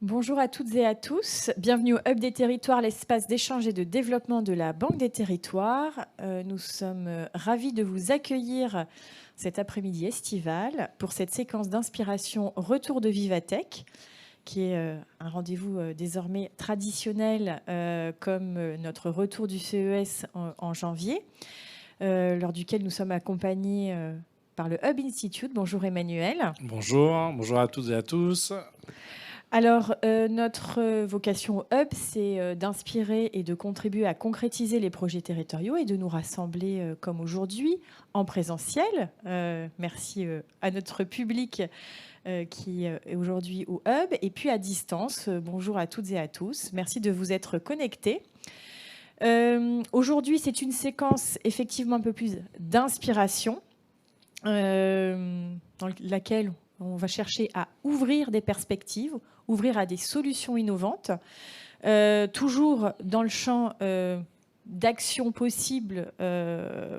Bonjour à toutes et à tous. Bienvenue au Hub des Territoires, l'espace d'échange et de développement de la Banque des Territoires. Nous sommes ravis de vous accueillir cet après-midi estival pour cette séquence d'inspiration Retour de Vivatech, qui est un rendez-vous désormais traditionnel comme notre retour du CES en janvier, lors duquel nous sommes accompagnés par le Hub Institute. Bonjour Emmanuel. Bonjour à toutes et à tous. Alors, notre vocation au Hub, c'est d'inspirer et de contribuer à concrétiser les projets territoriaux et de nous rassembler, comme aujourd'hui, en présentiel. Merci à notre public qui est aujourd'hui au Hub, et puis à distance. Bonjour à toutes et à tous. Merci de vous être connectés. Aujourd'hui, c'est une séquence effectivement un peu plus d'inspiration, dans laquelle on va chercher à ouvrir des perspectives, ouvrir à des solutions innovantes, toujours dans le champ d'action possible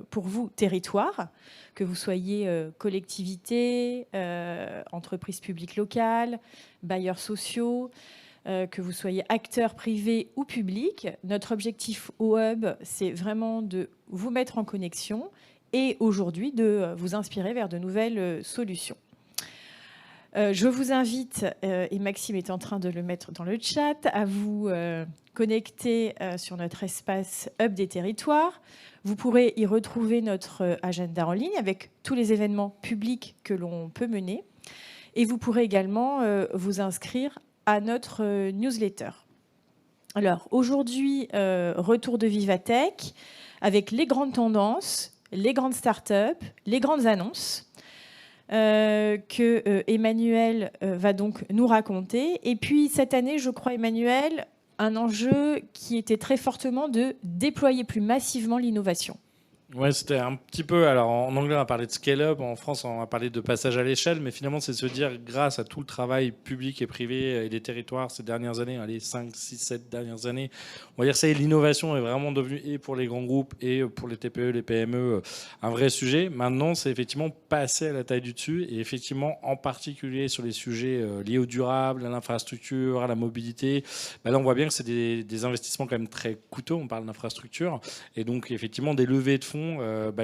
pour vous, territoire, que vous soyez collectivité, entreprise publique locale, bailleurs sociaux, que vous soyez acteurs privés ou publics. Notre objectif au Hub, c'est vraiment de vous mettre en connexion et aujourd'hui de vous inspirer vers de nouvelles solutions. Je vous invite, et Maxime est en train de le mettre dans le chat, à vous connecter sur notre espace Hub des Territoires. Vous pourrez y retrouver notre agenda en ligne avec tous les événements publics que l'on peut mener. Et vous pourrez également vous inscrire à notre newsletter. Alors, aujourd'hui, retour de Vivatech avec les grandes tendances, les grandes startups, les grandes annonces que Emmanuel va donc nous raconter. Et puis cette année, je crois, Emmanuel, un enjeu qui était très fortement de déployer plus massivement l'innovation. Ouais, c'était un petit peu. Alors, en anglais, on a parlé de scale-up. En France, on a parlé de passage à l'échelle. Mais finalement, c'est se dire, grâce à tout le travail public et privé et des territoires ces dernières années, les 5, 6, 7 dernières années, on va dire ça, l'innovation est vraiment devenue, et pour les grands groupes et pour les TPE, les PME, un vrai sujet. Maintenant, c'est effectivement passer à la taille du dessus. Et effectivement, en particulier sur les sujets liés au durable, à l'infrastructure, à la mobilité, là, on voit bien que c'est des investissements quand même très coûteux. On parle d'infrastructure. Et donc, effectivement, des levées de fonds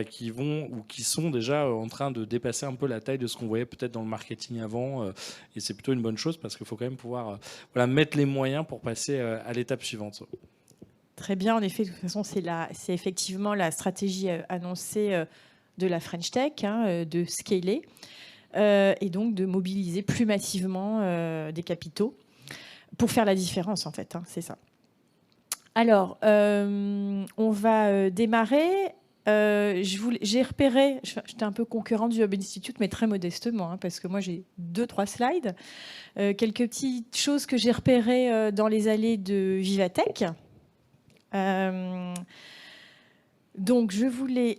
qui vont ou qui sont déjà en train de dépasser un peu la taille de ce qu'on voyait peut-être dans le marketing avant. Et c'est plutôt une bonne chose parce qu'il faut quand même pouvoir mettre les moyens pour passer à l'étape suivante. Très bien, en effet, de toute façon, c'est effectivement la stratégie annoncée de la French Tech, de scaler et donc de mobiliser plus massivement des capitaux pour faire la différence, en fait, c'est ça. Alors, on va démarrer. J'ai repéré, j'étais un peu concurrent du Hub Institute, mais très modestement, parce que moi j'ai 2-3 slides, quelques petites choses que j'ai repérées dans les allées de Vivatech. Donc je voulais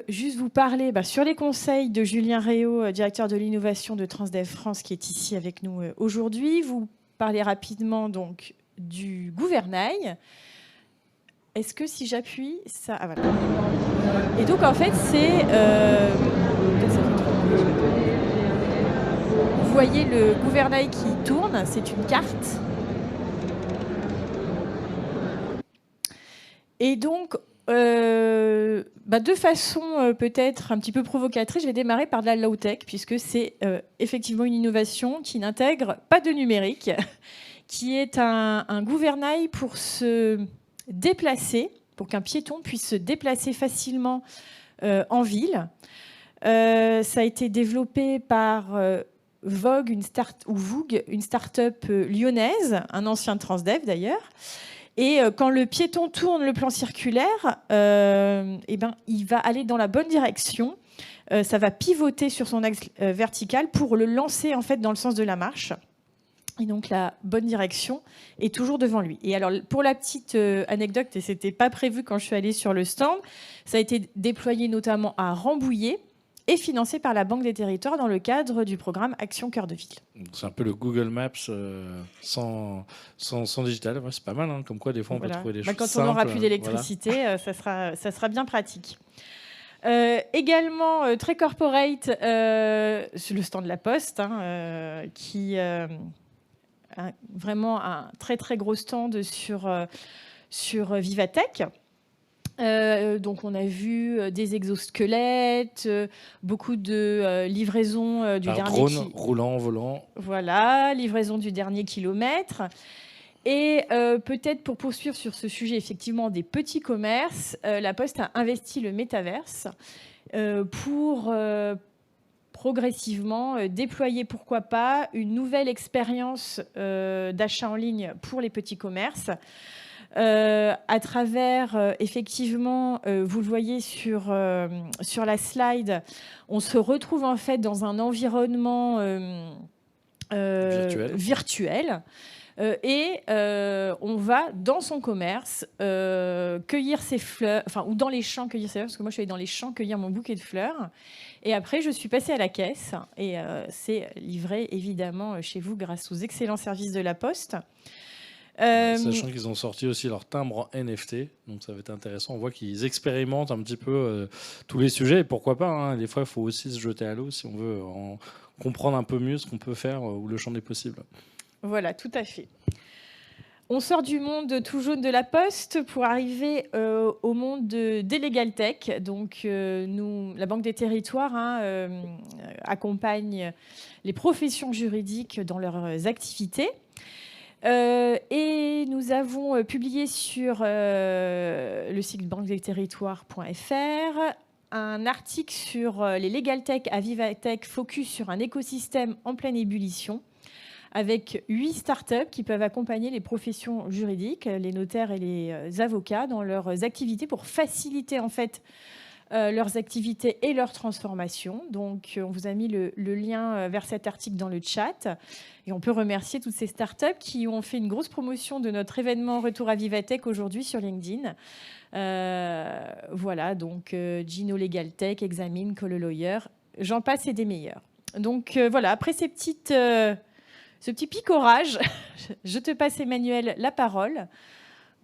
juste vous parler sur les conseils de Julien Réau, directeur de l'innovation de Transdev France, qui est ici avec nous aujourd'hui. Vous parlez rapidement donc du gouvernail. Est-ce que si j'appuie, ça... Ah voilà. Et donc en fait, c'est... Vous voyez le gouvernail qui tourne, c'est une carte. Et donc, de façon peut-être un petit peu provocatrice, je vais démarrer par de la low-tech, puisque c'est effectivement une innovation qui n'intègre pas de numérique, qui est un gouvernail pour se déplacer, pour qu'un piéton puisse se déplacer facilement en ville. Ça a été développé par Vogue, une start-up lyonnaise, un ancien de Transdev d'ailleurs. Et quand le piéton tourne le plan circulaire, il va aller dans la bonne direction. Ça va pivoter sur son axe vertical pour le lancer en fait dans le sens de la marche. Et donc la bonne direction est toujours devant lui. Et alors pour la petite anecdote, et c'était pas prévu quand je suis allée sur le stand, ça a été déployé notamment à Rambouillet et financé par la Banque des Territoires dans le cadre du programme Action Cœur de Ville. C'est un peu le Google Maps sans digital. Ouais, c'est pas mal, comme quoi des fois on peut trouver des choses quand simples. On n'aura plus d'électricité, ça sera bien pratique. Également très corporate, sur le stand de la Poste, qui vraiment un très très gros stand sur Vivatech. Donc on a vu des exosquelettes, beaucoup de livraison du dernier drone, roulant, volant. Voilà, livraison du dernier kilomètre. Et peut-être pour poursuivre sur ce sujet effectivement des petits commerces, la Poste a investi le métaverse pour progressivement déployer, pourquoi pas, une nouvelle expérience d'achat en ligne pour les petits commerces. À travers, effectivement, vous le voyez sur la slide, on se retrouve en fait dans un environnement virtuel. Et on va dans son commerce cueillir ses fleurs, enfin, ou dans les champs cueillir ses fleurs, parce que moi je suis allée dans les champs cueillir mon bouquet de fleurs. Et après, je suis passée à la caisse et c'est livré évidemment chez vous grâce aux excellents services de la Poste. Sachant qu'ils ont sorti aussi leur timbre en NFT, donc ça va être intéressant. On voit qu'ils expérimentent un petit peu tous les sujets, et pourquoi pas, hein, des fois il faut aussi se jeter à l'eau si on veut comprendre un peu mieux ce qu'on peut faire ou le champ des possibles. Voilà, tout à fait. On sort du monde tout jaune de la Poste pour arriver au monde d'Elegaltech. Donc, nous, la Banque des Territoires accompagne les professions juridiques dans leurs activités. Et nous avons publié sur le site banquedetterritoires.fr un article sur les Legaltech à Vivatech, focus sur un écosystème en pleine ébullition, avec 8 startups qui peuvent accompagner les professions juridiques, les notaires et les avocats dans leurs activités pour faciliter en fait leurs activités et leur transformation. Donc, on vous a mis le lien vers cet article dans le chat. Et on peut remercier toutes ces startups qui ont fait une grosse promotion de notre événement Retour à Vivatech aujourd'hui sur LinkedIn. Voilà, donc Gino Legaltech, Examine, Call a Lawyer, j'en passe et des meilleurs. Donc voilà, après ce petit picorage, je te passe, Emmanuel, la parole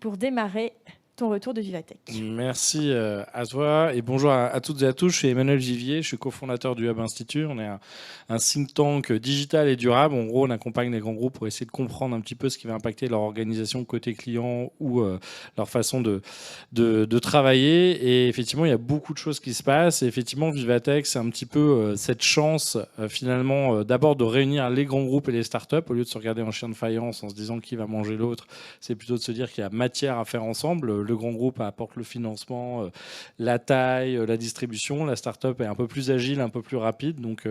pour démarrer ton retour de Vivatech. Merci à toi et bonjour à toutes et à tous. Je suis Emmanuel Givier, je suis cofondateur du Hub Institute. On est un think tank digital et durable. En gros, on accompagne les grands groupes pour essayer de comprendre un petit peu ce qui va impacter leur organisation côté client ou leur façon de travailler. Et effectivement, il y a beaucoup de choses qui se passent. Et effectivement, Vivatech, c'est un petit peu cette chance finalement d'abord de réunir les grands groupes et les startups au lieu de se regarder en chien de faïence en se disant qui va manger l'autre. C'est plutôt de se dire qu'il y a matière à faire ensemble. Le grand groupe apporte le financement, la taille, la distribution. La start-up est un peu plus agile, un peu plus rapide. Donc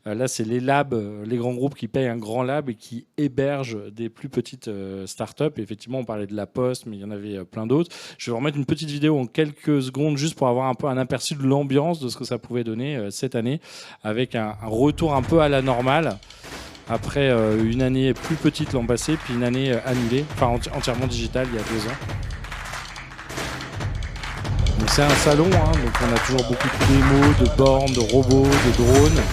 là, c'est les labs, les grands groupes qui payent un grand lab et qui hébergent des plus petites start-up. Et effectivement, on parlait de la Poste, mais il y en avait plein d'autres. Je vais vous remettre une petite vidéo en quelques secondes juste pour avoir un peu un aperçu de l'ambiance de ce que ça pouvait donner cette année, avec un retour un peu à la normale. Après une année plus petite l'an passé, puis une année annulée, enfin entièrement digitale il y a 2 ans. Donc c'est un salon, hein, donc on a toujours beaucoup de démos, de bornes, de robots, de drones.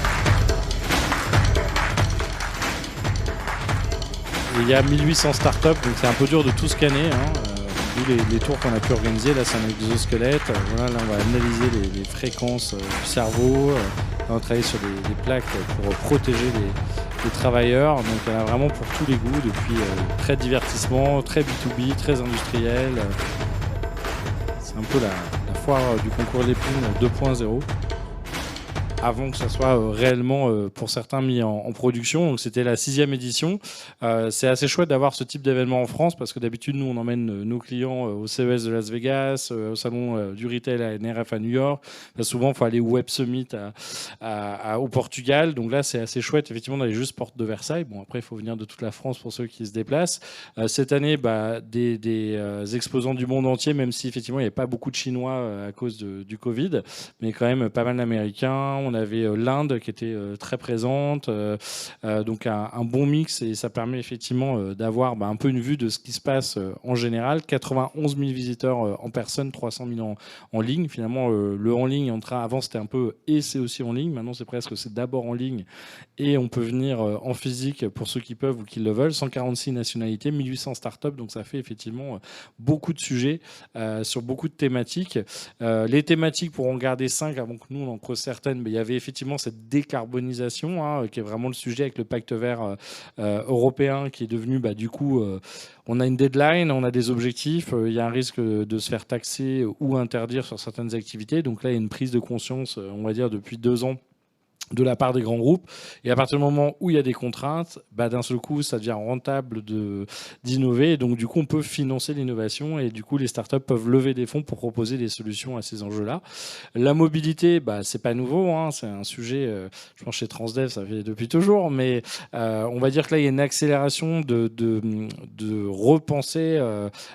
Et il y a 1800 startups, donc c'est un peu dur de tout scanner. D'où les tours qu'on a pu organiser. Là, c'est un exosquelette. Voilà, là, on va analyser les fréquences du cerveau. On va travailler sur des plaques pour protéger les travailleurs. Donc, il y en a vraiment pour tous les goûts, depuis très divertissement, très B2B, très industriel. C'est un peu la foire du concours Lépine 2.0. Avant que ça soit réellement, pour certains, mis en production. Donc, c'était la 6e édition. C'est assez chouette d'avoir ce type d'événement en France parce que d'habitude, nous, on emmène nos clients au CES de Las Vegas, au salon du retail à NRF à New York. Souvent, il faut aller au Web Summit au Portugal. Donc là, c'est assez chouette, effectivement, d'aller juste porte de Versailles. Bon, après, il faut venir de toute la France pour ceux qui se déplacent. Cette année, des exposants du monde entier, même si, effectivement, il n'y avait pas beaucoup de Chinois à cause du Covid, mais quand même pas mal d'Américains. On avait l'Inde qui était très présente, donc un bon mix, et ça permet effectivement d'avoir un peu une vue de ce qui se passe en général. 91 000 visiteurs en personne, 300 000 en ligne. Finalement, le en ligne, avant c'était un peu et c'est aussi en ligne. Maintenant, c'est d'abord en ligne et on peut venir en physique pour ceux qui peuvent ou qui le veulent. 146 nationalités, 1800 startups, donc ça fait effectivement beaucoup de sujets sur beaucoup de thématiques. Les thématiques, pour en garder 5 avant que nous on en creuse certaines, il y avait effectivement cette décarbonisation, hein, qui est vraiment le sujet avec le pacte vert européen, qui est devenu, du coup, on a une deadline, on a des objectifs, il y a un risque de se faire taxer ou interdire sur certaines activités. Donc là, il y a une prise de conscience, on va dire, depuis 2 ans de la part des grands groupes. Et à partir du moment où il y a des contraintes, d'un seul coup, ça devient rentable d'innover. Et donc, du coup, on peut financer l'innovation et du coup, les startups peuvent lever des fonds pour proposer des solutions à ces enjeux-là. La mobilité, c'est pas nouveau, hein, c'est un sujet, je pense chez Transdev, ça fait depuis toujours, mais on va dire que là, il y a une accélération de repenser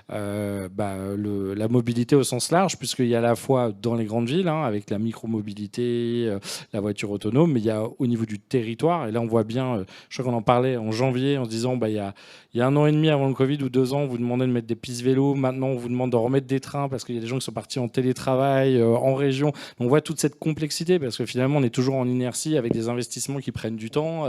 la mobilité au sens large, puisqu'il y a à la fois dans les grandes villes, hein, avec la micromobilité, la voiture autonome, mais il y a au niveau du territoire, et là on voit bien, je crois qu'on en parlait en janvier, en se disant il y a 1 an et demi avant le Covid ou 2 ans, on vous demandait de mettre des pistes vélo, maintenant on vous demande de remettre des trains parce qu'il y a des gens qui sont partis en télétravail, en région. On voit toute cette complexité parce que finalement on est toujours en inertie avec des investissements qui prennent du temps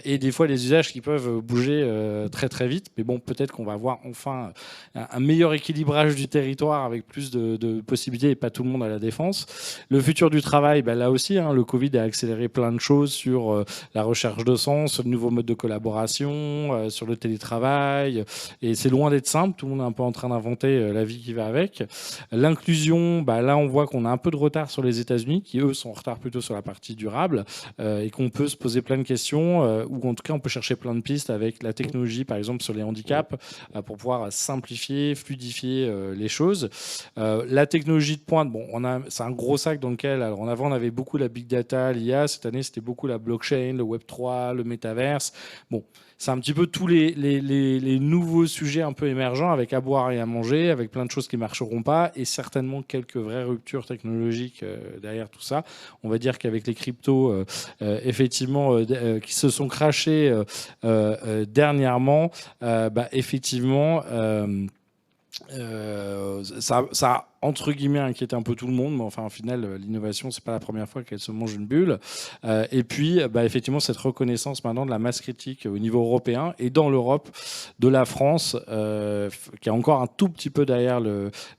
et des fois les usages qui peuvent bouger très très vite. Mais bon, peut-être qu'on va avoir enfin un meilleur équilibrage du territoire avec plus de possibilités et pas tout le monde à la défense. Le futur du travail, là aussi, hein, le Covid a accéléré plein de choses sur la recherche de sens, sur de nouveaux modes de collaboration, sur le télétravail. Et c'est loin d'être simple. Tout le monde est un peu en train d'inventer la vie qui va avec. L'inclusion, là, on voit qu'on a un peu de retard sur les États-Unis, qui, eux, sont en retard plutôt sur la partie durable, et qu'on peut se poser plein de questions, ou en tout cas, on peut chercher plein de pistes avec la technologie, par exemple, sur les handicaps, pour pouvoir simplifier, fluidifier les choses. La technologie de pointe, c'est un gros sac dans lequel, alors en avant, on avait beaucoup la big data, l'IA. Cette année, c'était beaucoup la blockchain, le Web3, le métaverse. C'est un petit peu tous les nouveaux sujets un peu émergents, avec à boire et à manger, avec plein de choses qui ne marcheront pas, et certainement quelques vraies ruptures technologiques derrière tout ça. On va dire qu'avec les cryptos, effectivement, qui se sont crashés dernièrement, effectivement, ça a entre guillemets inquiété un peu tout le monde, mais enfin au final l'innovation, c'est pas la première fois qu'elle se mange une bulle. Et puis effectivement cette reconnaissance maintenant de la masse critique au niveau européen et dans l'Europe de la France, qui est encore un tout petit peu derrière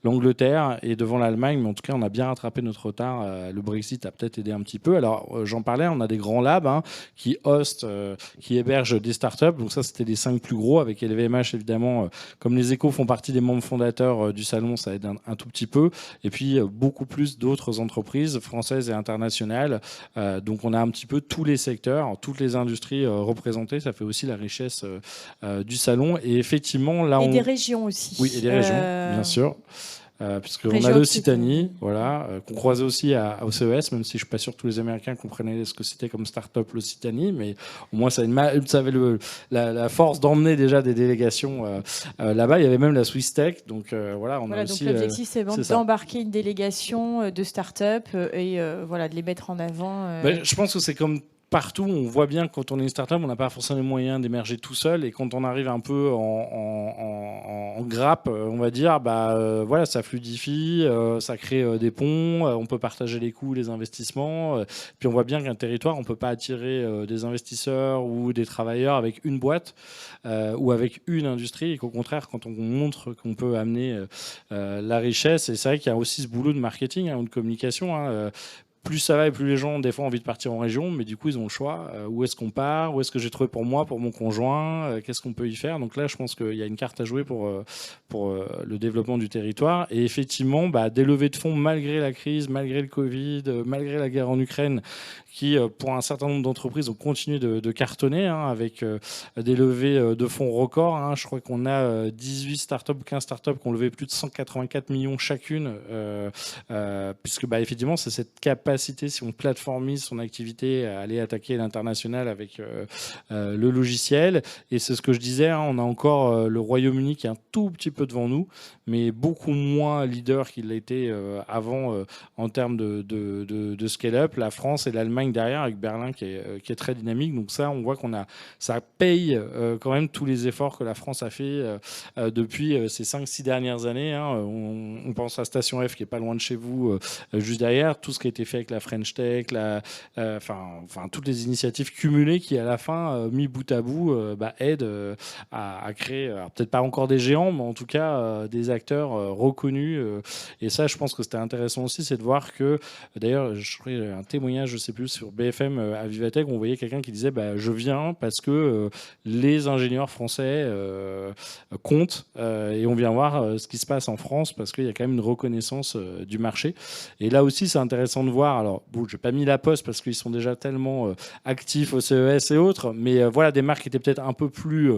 l'Angleterre et devant l'Allemagne, mais en tout cas on a bien rattrapé notre retard. Le Brexit a peut-être aidé un petit peu. Alors j'en parlais, on a des grands labs qui hostent, qui hébergent des startups. Donc ça c'était les 5 plus gros, avec LVMH évidemment, comme les Échos font partie des membres fondateurs du salon, ça aide un tout petit peu. Et puis beaucoup plus d'autres entreprises françaises et internationales. Donc on a un petit peu tous les secteurs, toutes les industries représentées. Ça fait aussi la richesse du salon. Et effectivement, là, des régions aussi. Oui, et des régions, bien sûr. Puisqu'on a l'Occitanie, qu'on croisait aussi au CES, même si je ne suis pas sûr que tous les Américains comprenaient ce que c'était comme start-up l'Occitanie, mais au moins ça avait la force d'emmener déjà des délégations là-bas. Il y avait même la Swiss Tech, donc on a aussi. Donc l'objectif c'est d'embarquer une délégation de start-up et de les mettre en avant. Je pense que c'est comme partout, on voit bien que quand on est une start-up, on n'a pas forcément les moyens d'émerger tout seul. Et quand on arrive un peu en grappe, on va dire, ça fluidifie, ça crée des ponts, on peut partager les coûts, les investissements. Puis on voit bien qu'un territoire, on ne peut pas attirer des investisseurs ou des travailleurs avec une boîte ou avec une industrie. Et qu'au contraire, quand on montre qu'on peut amener la richesse, et c'est vrai qu'il y a aussi ce boulot de marketing ou de communication. Plus ça va et plus les gens, des fois, ont envie de partir en région, mais du coup, ils ont le choix. Où est-ce qu'on part? Où est-ce que j'ai trouvé pour moi, pour mon conjoint? Qu'est-ce qu'on peut y faire? Donc là, je pense qu'il y a une carte à jouer pour le développement du territoire. Et effectivement, des levées de fonds, malgré la crise, malgré le Covid, malgré la guerre en Ukraine, qui, pour un certain nombre d'entreprises, ont continué de cartonner, avec des levées de fonds records. Je crois qu'on a 18 startups, 15 startups qui ont levé plus de 184 millions chacune, puisque effectivement, c'est cette capacité, si on plateformise son activité, à aller attaquer l'international avec le logiciel. Et c'est ce que je disais, on a encore le Royaume-Uni qui est un tout petit peu devant nous, mais beaucoup moins leader qu'il l'a été avant en termes de scale-up. La France et l'Allemagne derrière, avec Berlin qui est très dynamique. Donc ça, on voit ça paye quand même tous les efforts que la France a fait depuis ces 5-6 dernières années. On pense à Station F qui est pas loin de chez vous, juste derrière. Tout ce qui a été fait avec Tech, la French Tech, toutes les initiatives cumulées qui, à la fin, mis bout à bout, aident à créer, peut-être pas encore des géants, mais en tout cas des acteurs reconnus. Et ça, je pense que c'était intéressant aussi, c'est de voir que, d'ailleurs, je ferai un témoignage, je sais plus, sur BFM à Vivatech, on voyait quelqu'un qui disait je viens parce que les ingénieurs français comptent et on vient voir ce qui se passe en France parce qu'il y a quand même une reconnaissance du marché. Et là aussi, c'est intéressant de voir. Alors, bon, je n'ai pas mis la Poste parce qu'ils sont déjà tellement actifs au CES et autres, mais voilà, des marques qui étaient peut-être un peu plus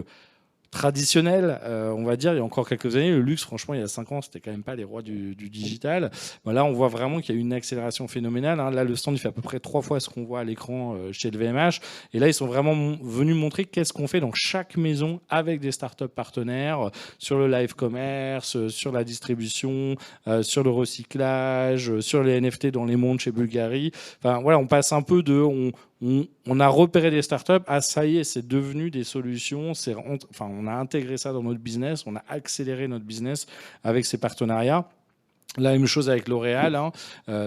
traditionnel, on va dire, il y a encore quelques années. Le luxe, franchement, il y a 5 ans, c'était quand même pas les rois du digital. Bon, là, on voit vraiment qu'il y a eu une accélération phénoménale. Hein. Là, le stand, il fait à peu près 3 fois ce qu'on voit à l'écran chez le VMH. Et là, ils sont vraiment venus montrer qu'est-ce qu'on fait dans chaque maison avec des startups partenaires sur le live commerce, sur la distribution, sur le recyclage, sur les NFT dans les mondes chez Bulgari. Enfin, voilà, on passe un peu de... On a repéré des startups, ça y est, c'est devenu des solutions. On a intégré ça dans notre business, on a accéléré notre business avec ces partenariats. La même chose avec L'Oréal. Hein.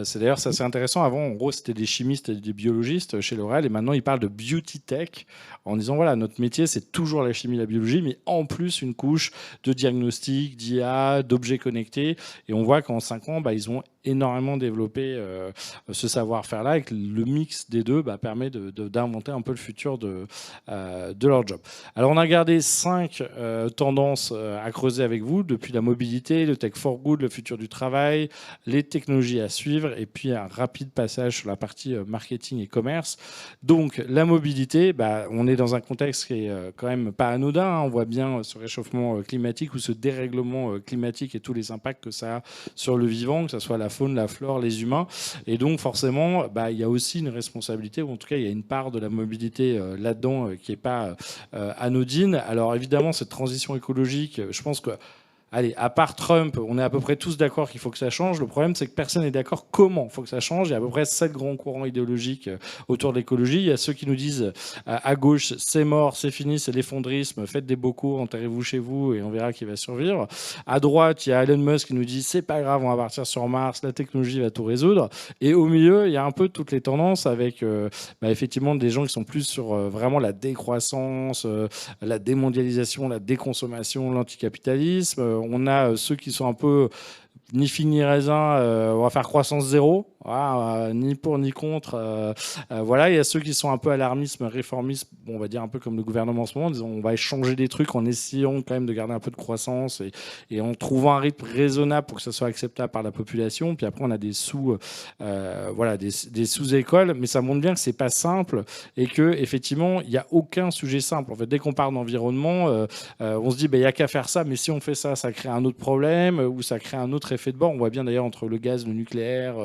C'est d'ailleurs ça, c'est intéressant. Avant, en gros, c'était des chimistes et des biologistes chez L'Oréal, et maintenant, ils parlent de beauty tech en disant voilà, notre métier, c'est toujours la chimie, la biologie, mais en plus une couche de diagnostic, d'IA, d'objets connectés. Et on voit qu'en 5 ans, ils ont énormément développé ce savoir-faire-là, et que le mix des deux permet d'inventer un peu le futur de leur job. Alors, on a gardé 5 tendances à creuser avec vous, depuis la mobilité, le tech for good, le futur du travail, les technologies à suivre, et puis un rapide passage sur la partie marketing et commerce. Donc, la mobilité, on est dans un contexte qui est quand même pas anodin. Hein. On voit bien ce réchauffement climatique ou ce dérèglement climatique et tous les impacts que ça a sur le vivant, que ce soit la faune, la flore, les humains. Et donc, forcément, il y a aussi une responsabilité, ou en tout cas, il y a une part de la mobilité là-dedans qui n'est pas anodine. Alors, évidemment, cette transition écologique, je pense que allez, à part Trump, on est à peu près tous d'accord qu'il faut que ça change. Le problème, c'est que personne n'est d'accord comment il faut que ça change. Il y a à peu près 7 grands courants idéologiques autour de l'écologie. Il y a ceux qui nous disent à gauche, c'est mort, c'est fini, c'est l'effondrisme, faites des bocaux, enterrez-vous chez vous et on verra qui va survivre. À droite, il y a Elon Musk qui nous dit c'est pas grave, on va partir sur Mars, la technologie va tout résoudre. Et au milieu, il y a un peu toutes les tendances avec effectivement des gens qui sont plus sur vraiment la décroissance, la démondialisation, la déconsommation, l'anticapitalisme. On a ceux qui sont un peu ni fig ni raisin, on va faire croissance zéro, voilà, ni pour ni contre. Voilà, il y a ceux qui sont un peu alarmistes, réformistes, on va dire un peu comme le gouvernement en ce moment, disant on va échanger des trucs en essayant quand même de garder un peu de croissance et en trouvant un rythme raisonnable pour que ça soit acceptable par la population. Puis après, on a des des sous-écoles, mais ça montre bien que c'est pas simple et que effectivement, il n'y a aucun sujet simple. En fait, dès qu'on parle d'environnement, on se dit il n'y a qu'à faire ça, mais si on fait ça, ça crée un autre problème ou ça crée un autre effet de bord. On voit bien d'ailleurs entre le gaz, le nucléaire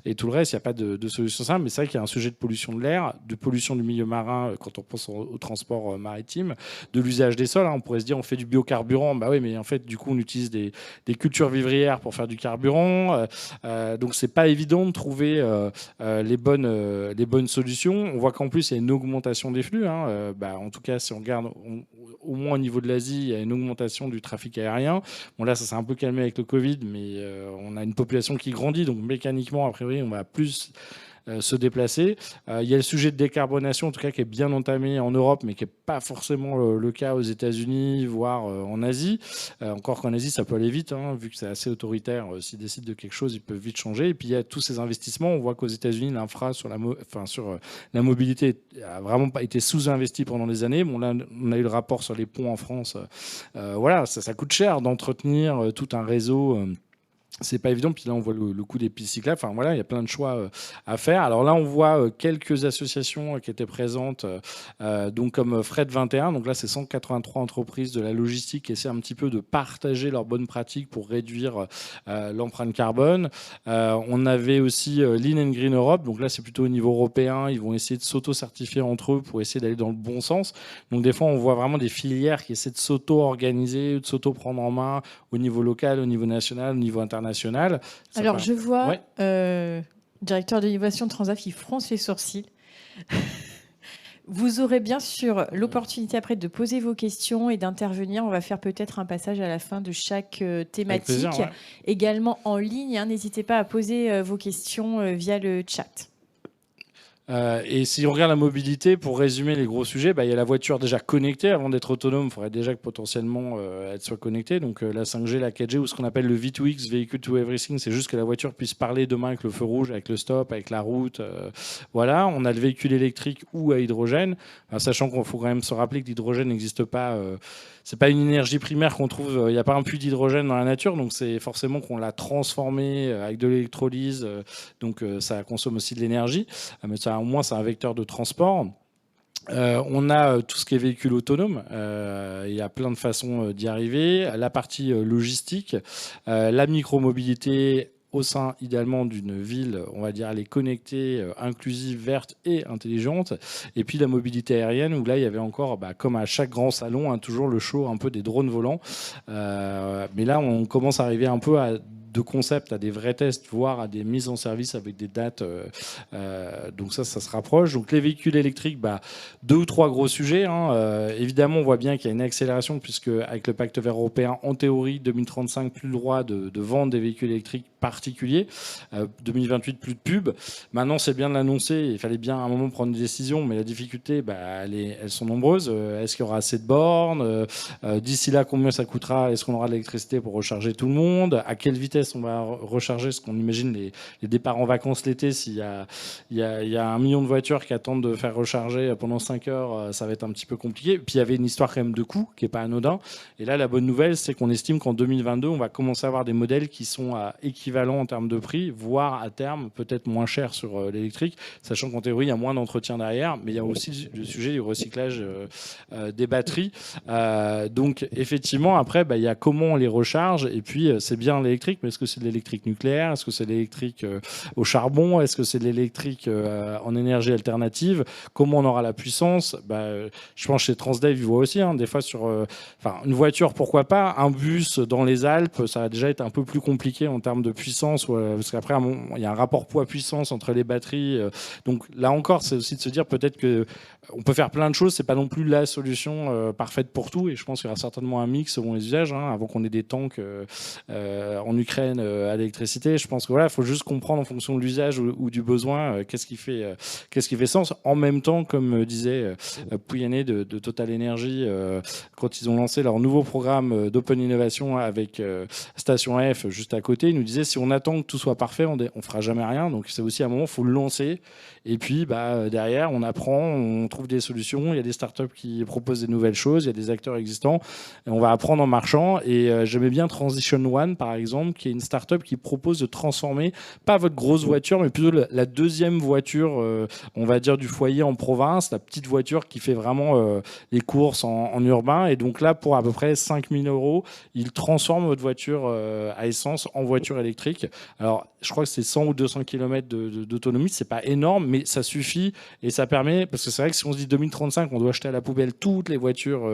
et tout le reste, il n'y a pas de solution simple. Mais c'est vrai qu'il y a un sujet de pollution de l'air, de pollution du milieu marin quand on pense au transport maritime, de l'usage des sols. Hein. On pourrait se dire on fait du biocarburant. Oui, mais en fait, du coup, on utilise des cultures vivrières pour faire du carburant. Donc, c'est pas évident de trouver les bonnes solutions. On voit qu'en plus, il y a une augmentation des flux. Hein. En tout cas, si on regarde au moins au niveau de l'Asie, il y a une augmentation du trafic aérien. Bon, là, ça s'est un peu calmé avec le Covid, mais on a une population qui grandit, donc mécaniquement, a priori, on va plus se déplacer. Il y a le sujet de décarbonation, en tout cas, qui est bien entamé en Europe, mais qui n'est pas forcément le cas aux États-Unis, voire en Asie. Encore qu'en Asie, ça peut aller vite, hein, vu que c'est assez autoritaire. S'ils décident de quelque chose, ils peuvent vite changer. Et puis, il y a tous ces investissements. On voit qu'aux États-Unis, l'infra sur la mobilité a vraiment pas été sous-investi pendant des années. Bon, là, on a eu le rapport sur les ponts en France. Voilà, ça coûte cher d'entretenir tout un réseau. C'est pas évident. Puis là, on voit le coût des pistes cyclables. Enfin, voilà, il y a plein de choix à faire. Alors là, on voit quelques associations qui étaient présentes, donc comme Fret 21. Donc là, c'est 183 entreprises de la logistique qui essaient un petit peu de partager leurs bonnes pratiques pour réduire l'empreinte carbone. On avait aussi Lean and Green Europe. Donc là, c'est plutôt au niveau européen. Ils vont essayer de s'auto-certifier entre eux pour essayer d'aller dans le bon sens. Donc des fois, on voit vraiment des filières qui essaient de s'auto-organiser, de s'auto-prendre en main au niveau local, au niveau national, au niveau international. Alors, je vois directeur de l'innovation Transaf qui fronce les sourcils. Vous aurez bien sûr l'opportunité après de poser vos questions et d'intervenir. On va faire peut-être un passage à la fin de chaque thématique. Également en ligne. N'hésitez pas à poser vos questions via le chat. Et si on regarde la mobilité, pour résumer les gros sujets, il y a la voiture déjà connectée. Avant d'être autonome, il faudrait déjà que potentiellement elle soit connectée. Donc la 5G, la 4G ou ce qu'on appelle le V2X, Vehicle to Everything, c'est juste que la voiture puisse parler demain avec le feu rouge, avec le stop, avec la route. Voilà, on a le véhicule électrique ou à hydrogène, sachant qu'il faut quand même se rappeler que l'hydrogène n'existe pas. C'est pas une énergie primaire qu'on trouve. Il n'y a pas un puits d'hydrogène dans la nature, donc c'est forcément qu'on l'a transformé avec de l'électrolyse. Donc ça consomme aussi de l'énergie, mais ça, au moins c'est un vecteur de transport. On a tout ce qui est véhicule autonome. Il y a plein de façons d'y arriver. La partie logistique, la micromobilité au sein idéalement d'une ville, on va dire, elle est connectée, inclusive, verte et intelligente. Et puis la mobilité aérienne, où là, il y avait encore, comme à chaque grand salon, toujours le show un peu des drones volants. Mais là, on commence à arriver un peu à de concept à des vrais tests, voire à des mises en service avec des dates. Donc ça se rapproche. Donc les véhicules électriques, 2 ou 3 gros sujets. Évidemment, on voit bien qu'il y a une accélération, puisque avec le pacte vert européen, en théorie, 2035, plus le droit de vendre des véhicules électriques particuliers. 2028, plus de pub. Maintenant, c'est bien de l'annoncer. Il fallait bien à un moment prendre une décision, mais la difficulté, elles sont nombreuses. Est-ce qu'il y aura assez de bornes? D'ici là, combien ça coûtera? Est-ce qu'on aura de l'électricité pour recharger tout le monde? À quelle vitesse on va recharger? Ce qu'on imagine les départs en vacances l'été, s'il y a 1 million de voitures qui attendent de faire recharger pendant 5 heures, ça va être un petit peu compliqué. Puis il y avait une histoire quand même de coût qui n'est pas anodin. Et là, la bonne nouvelle, c'est qu'on estime qu'en 2022, on va commencer à avoir des modèles qui sont équivalents en termes de prix, voire à terme peut-être moins chers sur l'électrique, sachant qu'en théorie, il y a moins d'entretien derrière, mais il y a aussi le sujet du recyclage des batteries. Donc effectivement, après, il y a comment on les recharge, et puis c'est bien l'électrique, mais est-ce que c'est de l'électrique nucléaire? Est-ce que c'est de l'électrique au charbon? Est-ce que c'est de l'électrique en énergie alternative? Comment on aura la puissance? Je pense que chez Transdev, ils voient aussi, des fois sur une voiture, pourquoi pas. Un bus dans les Alpes, ça va déjà être un peu plus compliqué en termes de puissance, parce qu'après, il y a un rapport poids-puissance entre les batteries. Donc là encore, c'est aussi de se dire peut-être qu'on peut faire plein de choses. C'est pas non plus la solution parfaite pour tout. Et je pense qu'il y aura certainement un mix selon les usages, avant qu'on ait des tanks en Ukraine à l'électricité. Je pense que il faut juste comprendre en fonction de l'usage ou du besoin qu'est-ce qui fait sens. En même temps, comme disait Pouyanné de Total Energy, quand ils ont lancé leur nouveau programme d'open innovation avec Station F juste à côté, ils nous disaient si on attend que tout soit parfait, on fera jamais rien. Donc c'est aussi à un moment, il faut le lancer. Et puis derrière, on apprend, on trouve des solutions. Il y a des startups qui proposent des nouvelles choses, il y a des acteurs existants. Et on va apprendre en marchant. Et j'aimais bien Transition One, par exemple, qui est une startup qui propose de transformer, pas votre grosse voiture, mais plutôt la deuxième voiture, on va dire, du foyer en province, la petite voiture qui fait vraiment les courses en urbain. Et donc là, pour à peu près 5 000 €, il transforme votre voiture à essence en voiture électrique. Alors, je crois que c'est 100 ou 200 km d'autonomie, c'est pas énorme, mais ça suffit et ça permet, parce que c'est vrai que si on se dit 2035, on doit jeter à la poubelle toutes les voitures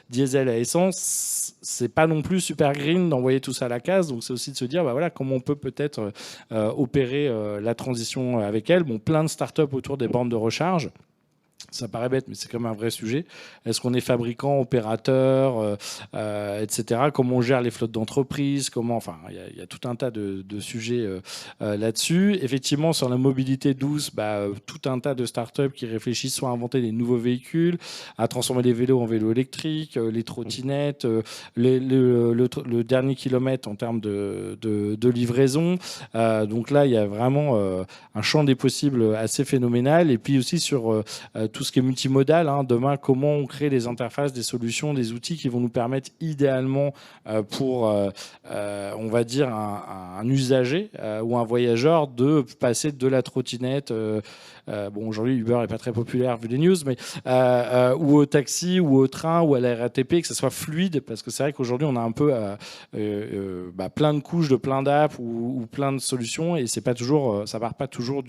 diesel à essence, c'est pas non plus super green d'envoyer tout ça à la case. Donc c'est aussi de se dire, comment on peut peut-être opérer la transition avec elle. Plein de startups autour des bornes de recharge. Ça paraît bête, mais c'est quand même un vrai sujet. Est-ce qu'on est fabricant, opérateur, etc. Comment on gère les flottes d'entreprises? Il y a tout un tas de sujets là-dessus. Effectivement, sur la mobilité douce, tout un tas de startups qui réfléchissent soit à inventer des nouveaux véhicules, à transformer les vélos en vélos électriques, les trottinettes, le dernier kilomètre en termes de livraison. Donc là, il y a vraiment un champ des possibles assez phénoménal. Et puis aussi sur tout ce qui est multimodal. Demain, comment on crée des interfaces, des solutions, des outils qui vont nous permettre idéalement pour, on va dire, un usager ou un voyageur de passer de la trottinette. Aujourd'hui, Uber n'est pas très populaire vu les news, mais ou au taxi, ou au train, ou à la RATP, que ce soit fluide, parce que c'est vrai qu'aujourd'hui, on a un peu plein de couches, de plein d'apps ou plein de solutions, et c'est pas toujours, ça part pas toujours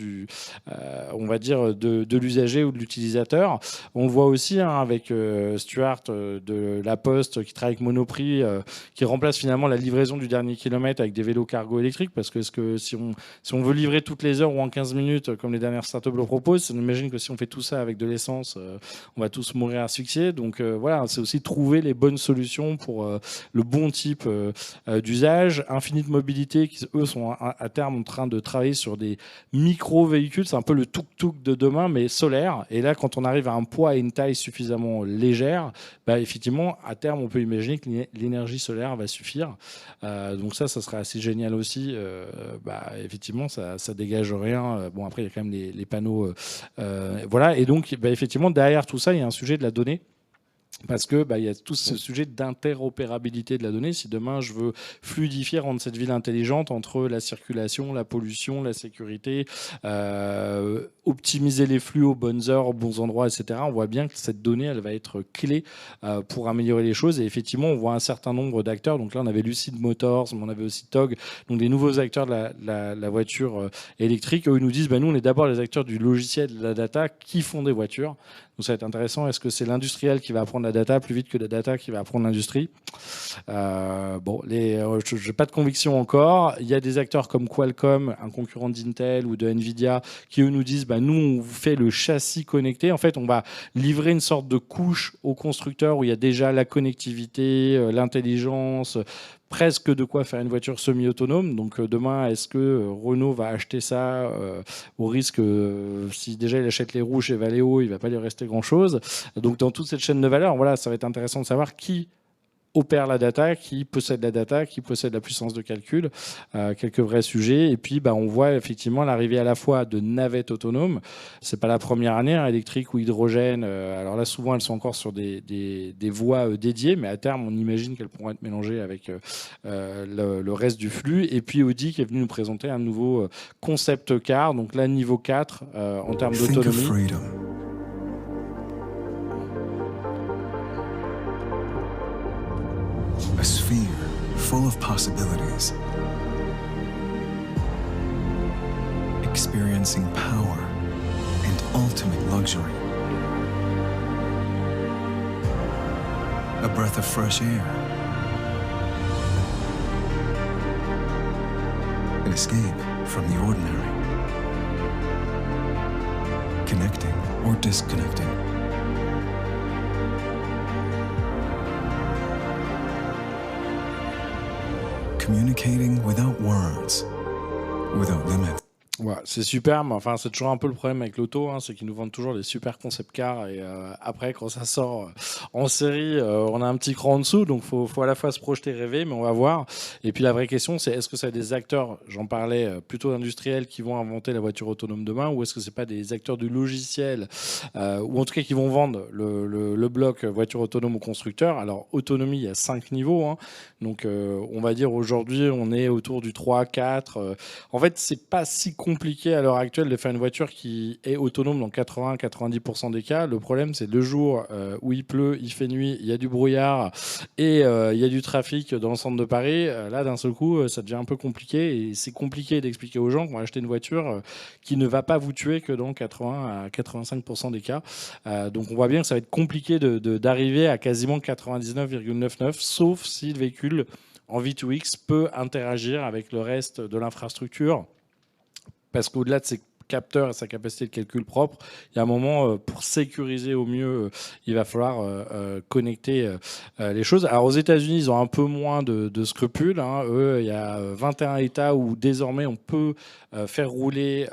on va dire, de l'usager ou de l'utilisateur. utilisateurs. On le voit aussi avec Stuart de La Poste qui travaille avec Monoprix, qui remplace finalement la livraison du dernier kilomètre avec des vélos cargo électriques, parce que, si on veut livrer toutes les heures ou en 15 minutes, comme les dernières startups le proposent, on imagine que si on fait tout ça avec de l'essence, on va tous mourir asphyxiés. Donc voilà, c'est aussi trouver les bonnes solutions pour le bon type d'usage. Infinite Mobilité, qui eux sont à terme en train de travailler sur des micro-véhicules, c'est un peu le tuk-tuk de demain, mais solaire. Et là, quand on arrive à un poids et une taille suffisamment légère, effectivement, à terme, on peut imaginer que l'énergie solaire va suffire. Donc ça serait assez génial aussi. Effectivement, ça dégage rien. Bon, après, il y a quand même les panneaux. Voilà. Et donc, effectivement, derrière tout ça, il y a un sujet de la donnée. Parce que il y a tout ce sujet d'interopérabilité de la donnée. Si demain je veux fluidifier, rendre cette ville intelligente entre la circulation, la pollution, la sécurité, optimiser les flux aux bonnes heures, aux bons endroits, etc. On voit bien que cette donnée, elle va être clé pour améliorer les choses. Et effectivement, on voit un certain nombre d'acteurs. Donc là, on avait Lucid Motors, mais on avait aussi TOG, donc des nouveaux acteurs de la voiture électrique. Eux, ils nous disent, nous, on est d'abord les acteurs du logiciel, de la data, qui font des voitures. Donc ça va être intéressant. Est-ce que c'est l'industriel qui va apprendre la data plus vite que la data qui va apprendre l'industrie? Je n'ai pas de conviction encore. Il y a des acteurs comme Qualcomm, un concurrent d'Intel ou de Nvidia, qui eux nous disent nous, on vous fait le châssis connecté. En fait, on va livrer une sorte de couche au constructeur où il y a déjà la connectivité, l'intelligence, presque de quoi faire une voiture semi-autonome. Donc demain, est-ce que Renault va acheter ça au risque, si déjà il achète les roues chez Valeo, il ne va pas lui rester grand-chose. Donc dans toute cette chaîne de valeur, voilà, ça va être intéressant de savoir qui opère la data, qui possède la data, qui possède la puissance de calcul, quelques vrais sujets. Et puis, on voit effectivement l'arrivée à la fois de navettes autonomes. C'est pas la première année, électrique ou hydrogène. Alors là, souvent, elles sont encore sur des voies dédiées, mais à terme, on imagine qu'elles pourront être mélangées avec le reste du flux. Et puis, Audi qui est venu nous présenter un nouveau concept car, donc là, niveau 4 en termes d'autonomie. A sphere full of possibilities, experiencing power and ultimate luxury. A breath of fresh air, an escape from the ordinary, connecting or disconnecting. Communicating without words, without limit. Ouais, c'est super, mais enfin, c'est toujours un peu le problème avec l'auto, c'est qu'ils nous vendent toujours des super concept cars et après, quand ça sort en série, on a un petit cran en dessous, donc faut à la fois se projeter, rêver, mais on va voir. Et puis la vraie question, c'est est-ce que c'est des acteurs, j'en parlais, plutôt industriels qui vont inventer la voiture autonome demain, ou est-ce que c'est pas des acteurs du logiciel, ou en tout cas qui vont vendre le bloc voiture autonome au constructeur. Alors, autonomie, il y a 5 niveaux, donc on va dire aujourd'hui, on est autour du 3, 4. En fait, c'est pas si compliqué à l'heure actuelle de faire une voiture qui est autonome dans 80-90% des cas. Le problème, c'est le jour où il pleut, il fait nuit, il y a du brouillard et il y a du trafic dans le centre de Paris. Là, d'un seul coup, ça devient un peu compliqué et c'est compliqué d'expliquer aux gens qu'on va acheter une voiture qui ne va pas vous tuer que dans 80 à 85% des cas. Donc, on voit bien que ça va être compliqué d'arriver à quasiment 99,99, sauf si le véhicule en V2X peut interagir avec le reste de l'infrastructure. Parce qu'au-delà de ces capteurs et sa capacité de calcul propre, il y a un moment, pour sécuriser au mieux, il va falloir connecter les choses. Alors aux États-Unis, ils ont un peu moins de scrupules. Eux, il y a 21 États où désormais on peut faire rouler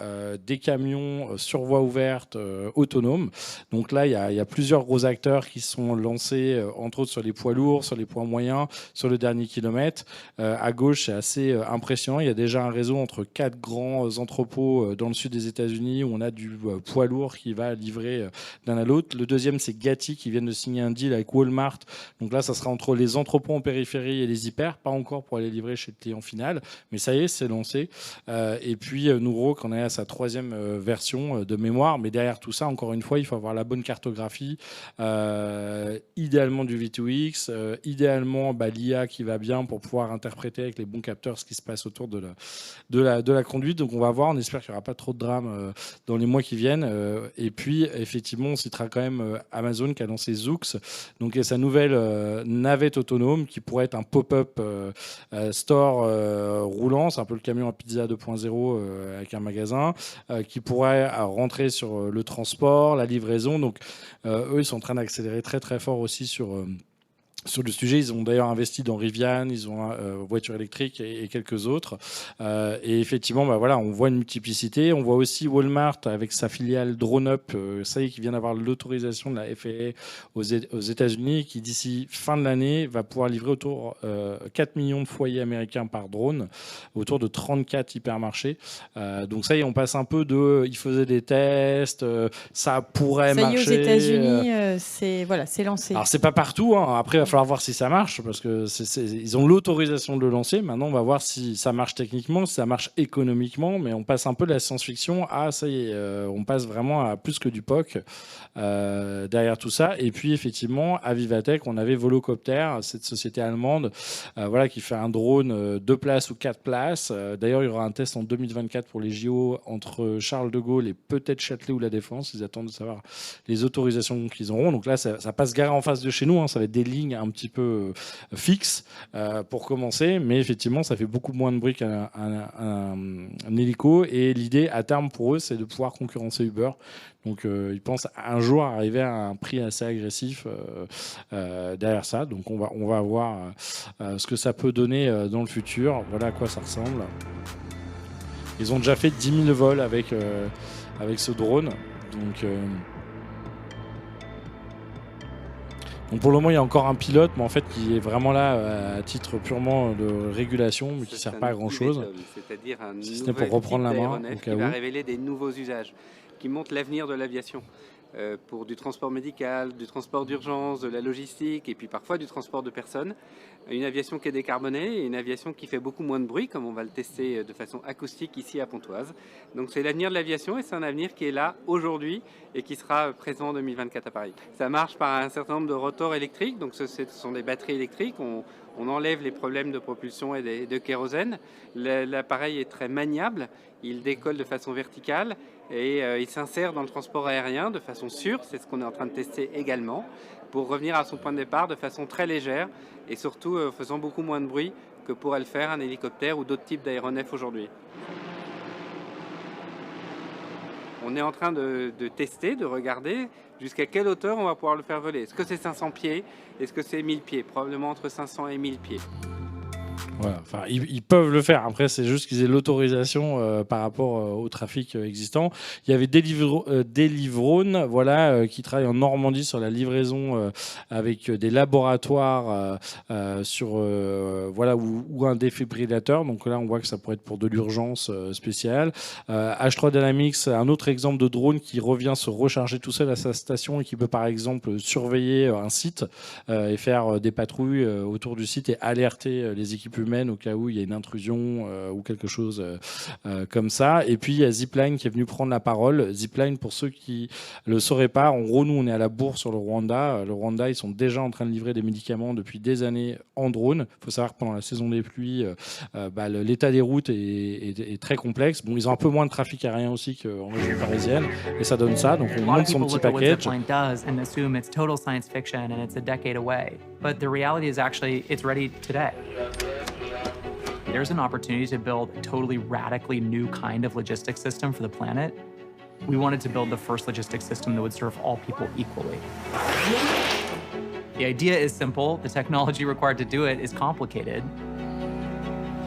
des camions sur voie ouverte autonomes. Donc là, il y a plusieurs gros acteurs qui sont lancés, entre autres sur les poids lourds, sur les poids moyens, sur le dernier kilomètre. À gauche, c'est assez impressionnant. Il y a déjà un réseau entre 4 grands entrepôts dans le sud des États-Unis où on a du poids lourd qui va livrer d'un à l'autre. Le deuxième, c'est Gatti qui vient de signer un deal avec Walmart. Donc là, ça sera entre les entrepôts en périphérie et les hyper, pas encore pour aller livrer chez le client final, mais ça y est, c'est lancé. Et puis Nuro, qu'on est à sa 3e version de mémoire. Mais derrière tout ça, encore une fois, il faut avoir la bonne cartographie, idéalement du V2X, idéalement l'IA qui va bien pour pouvoir interpréter avec les bons capteurs ce qui se passe autour de la conduite. Donc on va voir, on espère qu'il n'y aura pas trop de drame programme dans les mois qui viennent. Et puis, effectivement, on citera quand même Amazon qui a lancé Zoox, donc et sa nouvelle navette autonome qui pourrait être un pop-up store roulant. C'est un peu le camion à pizza 2.0 avec un magasin qui pourrait rentrer sur le transport, la livraison. Donc, eux, ils sont en train d'accélérer très, très fort aussi sur le sujet. Ils ont d'ailleurs investi dans Rivian, ils ont voiture électrique et quelques autres. Et effectivement, voilà, on voit une multiplicité. On voit aussi Walmart avec sa filiale DroneUp, ça y est, qui vient d'avoir l'autorisation de la FAA aux États-Unis, qui d'ici fin de l'année va pouvoir livrer autour 4 millions de foyers américains par drone, autour de 34 hypermarchés. Donc ça y est, on passe un peu de « il faisait des tests, ça pourrait marcher ». Ça y est, aux États-Unis, c'est lancé. Alors c'est pas partout, hein. Après il va falloir voir si ça marche, parce que ils ont l'autorisation de le lancer. Maintenant on va voir si ça marche techniquement, si ça marche économiquement, mais on passe un peu de la science-fiction à ça y est, on passe vraiment à plus que du POC derrière tout ça. Et puis effectivement à Vivatech on avait Volocopter, cette société allemande voilà, qui fait un drone 2 places ou 4 places. D'ailleurs il y aura un test en 2024 pour les JO entre Charles de Gaulle et peut-être Châtelet ou La Défense. Ils attendent de savoir les autorisations qu'ils auront. Donc là ça passe garer en face de chez nous, hein. Ça va être des lignes un petit peu fixes pour commencer, mais effectivement ça fait beaucoup moins de bruit qu'un hélico, et l'idée à terme pour eux c'est de pouvoir concurrencer Uber. Donc ils pensent un jour arriver à un prix assez agressif derrière ça. Donc on va voir ce que ça peut donner dans le futur. Voilà à quoi ça ressemble. Ils ont déjà fait 10 000 vols avec ce drone. Donc pour le moment, il y a encore un pilote, mais en fait, qui est vraiment là à titre purement de régulation, mais qui ne sert pas à grand-chose. C'est-à-dire un si ce n'est pour reprendre la main, qui va révéler des nouveaux usages, qui montrent l'avenir de l'aviation. Pour du transport médical, du transport d'urgence, de la logistique et puis parfois du transport de personnes. Une aviation qui est décarbonée et une aviation qui fait beaucoup moins de bruit, comme on va le tester de façon acoustique ici à Pontoise. Donc c'est l'avenir de l'aviation et c'est un avenir qui est là aujourd'hui et qui sera présent en 2024 à Paris. Ça marche par un certain nombre de rotors électriques, donc ce sont des batteries électriques. On enlève les problèmes de propulsion et de kérosène. L'appareil est très maniable, il décolle de façon verticale et il s'insère dans le transport aérien de façon sûre, c'est ce qu'on est en train de tester également, pour revenir à son point de départ de façon très légère et surtout faisant beaucoup moins de bruit que pourrait le faire un hélicoptère ou d'autres types d'aéronefs aujourd'hui. On est en train de tester, de regarder jusqu'à quelle hauteur on va pouvoir le faire voler. Est-ce que c'est 500 pieds? Est-ce que c'est 1000 pieds? Probablement entre 500 et 1000 pieds. Voilà, enfin, ils peuvent le faire. Après, c'est juste qu'ils aient l'autorisation par rapport au trafic existant. Il y avait Delivrone, voilà, qui travaille en Normandie sur la livraison avec des laboratoires voilà, ou un défibrillateur. Donc là, on voit que ça pourrait être pour de l'urgence spéciale. H3 Dynamics, un autre exemple de drone qui revient se recharger tout seul à sa station et qui peut par exemple surveiller un site et faire des patrouilles autour du site et alerter les équipes humaines au cas où il y a une intrusion ou quelque chose comme ça. Et puis il y a Zipline qui est venu prendre la parole. Zipline, pour ceux qui ne le sauraient pas, en gros nous on est à la bourre sur le Rwanda. Le Rwanda, ils sont déjà en train de livrer des médicaments depuis des années en drone. Il faut savoir que pendant la saison des pluies, l'état des routes est très complexe. Bon, ils ont un peu moins de trafic aérien aussi qu'en région parisienne et ça donne ça. Donc on monte son petit package. But the reality is actually it's ready today. There's an opportunity to build a totally radically new kind of logistics system for the planet. We wanted to build the first logistics system that would serve all people equally. The idea is simple. The technology required to do it is complicated.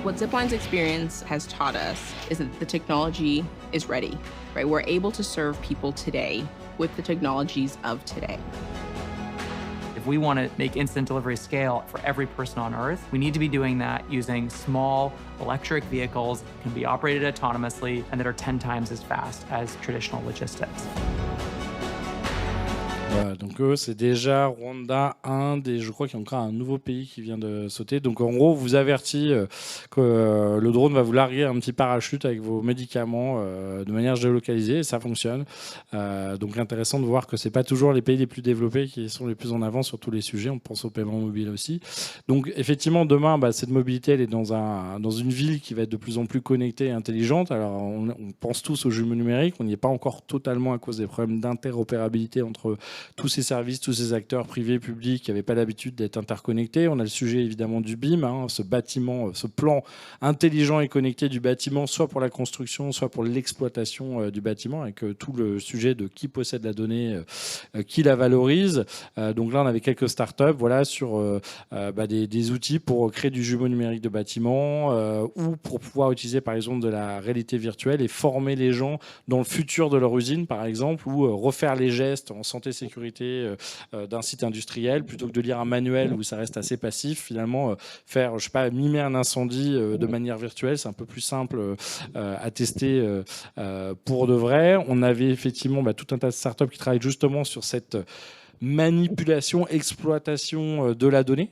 What Zipline's experience has taught us is that the technology is ready, right? We're able to serve people today with the technologies of today. If we want to make instant delivery scale for every person on Earth, we need to be doing that using small electric vehicles that can be operated autonomously and that are 10 times as fast as traditional logistics. Voilà, donc Donc eux, c'est déjà Rwanda, Inde, et je crois qu'il y a encore un nouveau pays qui vient de sauter. Donc en gros, vous avertit que le drone va vous larguer un petit parachute avec vos médicaments de manière géolocalisée, et ça fonctionne. Donc intéressant de voir que c'est pas toujours les pays les plus développés qui sont les plus en avance sur tous les sujets. On pense au paiement mobile aussi. Donc effectivement, demain, cette mobilité, elle est dans une ville qui va être de plus en plus connectée et intelligente. Alors on pense tous aux jumeaux numériques. On n'y est pas encore totalement à cause des problèmes d'interopérabilité entre tous ces services, tous ces acteurs privés, publics qui n'avaient pas l'habitude d'être interconnectés. On a le sujet évidemment du BIM, ce bâtiment, ce plan intelligent et connecté du bâtiment, soit pour la construction, soit pour l'exploitation du bâtiment, avec tout le sujet de qui possède la donnée, qui la valorise. Donc là, on avait quelques startups sur des outils pour créer du jumeau numérique de bâtiment ou pour pouvoir utiliser par exemple de la réalité virtuelle et former les gens dans le futur de leur usine, par exemple, ou refaire les gestes en santé-sécurité d'un site industriel, plutôt que de lire un manuel où ça reste assez passif. Finalement, faire, je sais pas, mimer un incendie de manière virtuelle, c'est un peu plus simple à tester pour de vrai. On avait effectivement tout un tas de startups qui travaillent justement sur cette manipulation, exploitation de la donnée.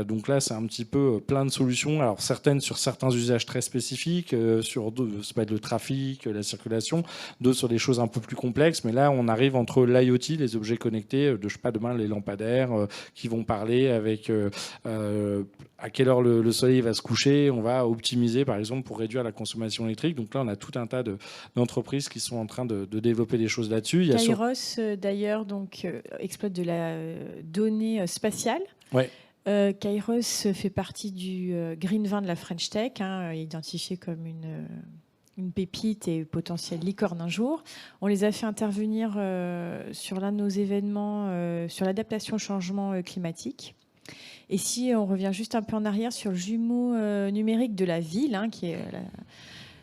Donc là, c'est un petit peu plein de solutions. Alors certaines sur certains usages très spécifiques, sur ça peut être le trafic, la circulation, d'autres sur des choses un peu plus complexes. Mais là, on arrive entre l'IoT, les objets connectés, je sais pas, demain les lampadaires qui vont parler avec à quelle heure le soleil va se coucher. On va optimiser, par exemple, pour réduire la consommation électrique. Donc là, on a tout un tas d'entreprises qui sont en train de développer des choses là-dessus. Kairos, d'ailleurs, exploite de la donnée spatiale. Ouais. Kairos fait partie du Green 20 de la French Tech, identifié comme une pépite et potentielle licorne un jour. On les a fait intervenir sur l'un de nos événements sur l'adaptation au changement climatique. Et si on revient juste un peu en arrière sur le jumeau numérique de la ville, qui est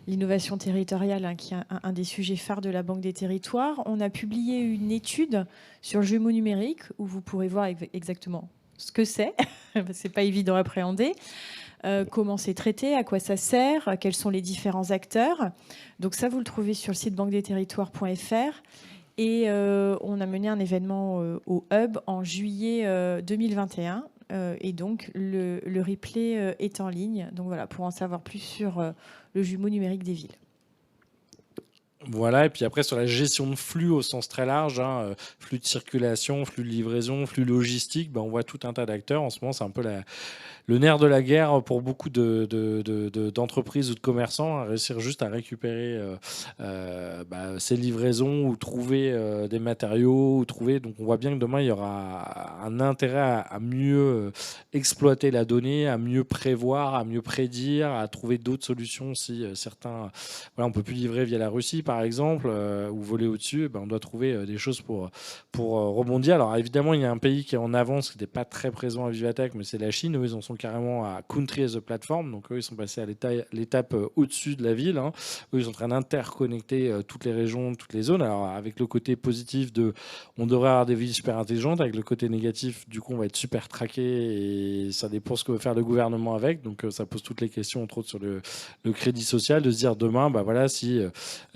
l'innovation territoriale, qui est un des sujets phares de la Banque des Territoires, on a publié une étude sur le jumeau numérique où vous pourrez voir exactement ce que c'est. C'est pas évident à appréhender. Comment c'est traité, à quoi ça sert, quels sont les différents acteurs. Donc ça, vous le trouvez sur le site banquedesterritoires.fr. Et on a mené un événement au Hub en juillet 2021. Et donc, le replay est en ligne. Donc voilà, pour en savoir plus sur le jumeau numérique des villes. Voilà, et puis après sur la gestion de flux au sens très large, flux de circulation, flux de livraison, flux logistique, on voit tout un tas d'acteurs. En ce moment, c'est un peu le nerf de la guerre pour beaucoup d'entreprises ou de commerçants, à réussir juste à récupérer ces livraisons ou trouver des matériaux. Donc on voit bien que demain, il y aura un intérêt à mieux exploiter la donnée, à mieux prévoir, à mieux prédire, à trouver d'autres solutions si certains... Voilà, on ne peut plus livrer via la Russie, par exemple, ou voler au-dessus. On doit trouver des choses pour rebondir. Alors évidemment, il y a un pays qui est en avance, qui n'était pas très présent à Vivatech, mais c'est la Chine. Eux, ils en sont carrément à Country as a Platform. Donc eux, ils sont passés à l'étape au-dessus de la ville. Eux, ils sont en train d'interconnecter toutes les régions, toutes les zones. Alors avec le côté positif on devrait avoir des villes super intelligentes. Avec le côté négatif, du coup, on va être super traqué et ça dépend ce que veut faire le gouvernement avec. Donc ça pose toutes les questions, entre autres sur le crédit social, de se dire demain, si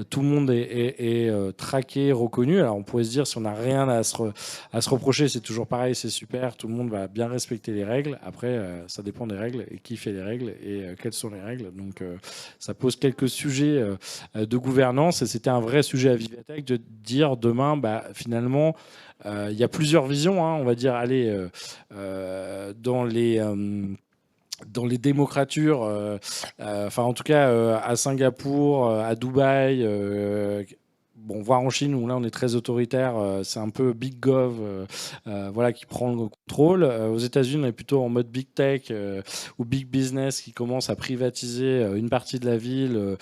tout le monde est traqué, reconnu. Alors on pourrait se dire, si on n'a rien à se reprocher, c'est toujours pareil, c'est super, tout le monde va bien respecter les règles. Après, ça dépend des règles et qui fait les règles et quelles sont les règles. Donc ça pose quelques sujets de gouvernance et c'était un vrai sujet à Vivatech de dire demain, finalement, il y a plusieurs visions, on va dire, dans les démocratures, en tout cas à Singapour, à Dubaï, voire en Chine où là on est très autoritaire, c'est un peu Big Gov qui prend le contrôle. Aux États-Unis, on est plutôt en mode Big Tech ou Big Business qui commence à privatiser une partie de la ville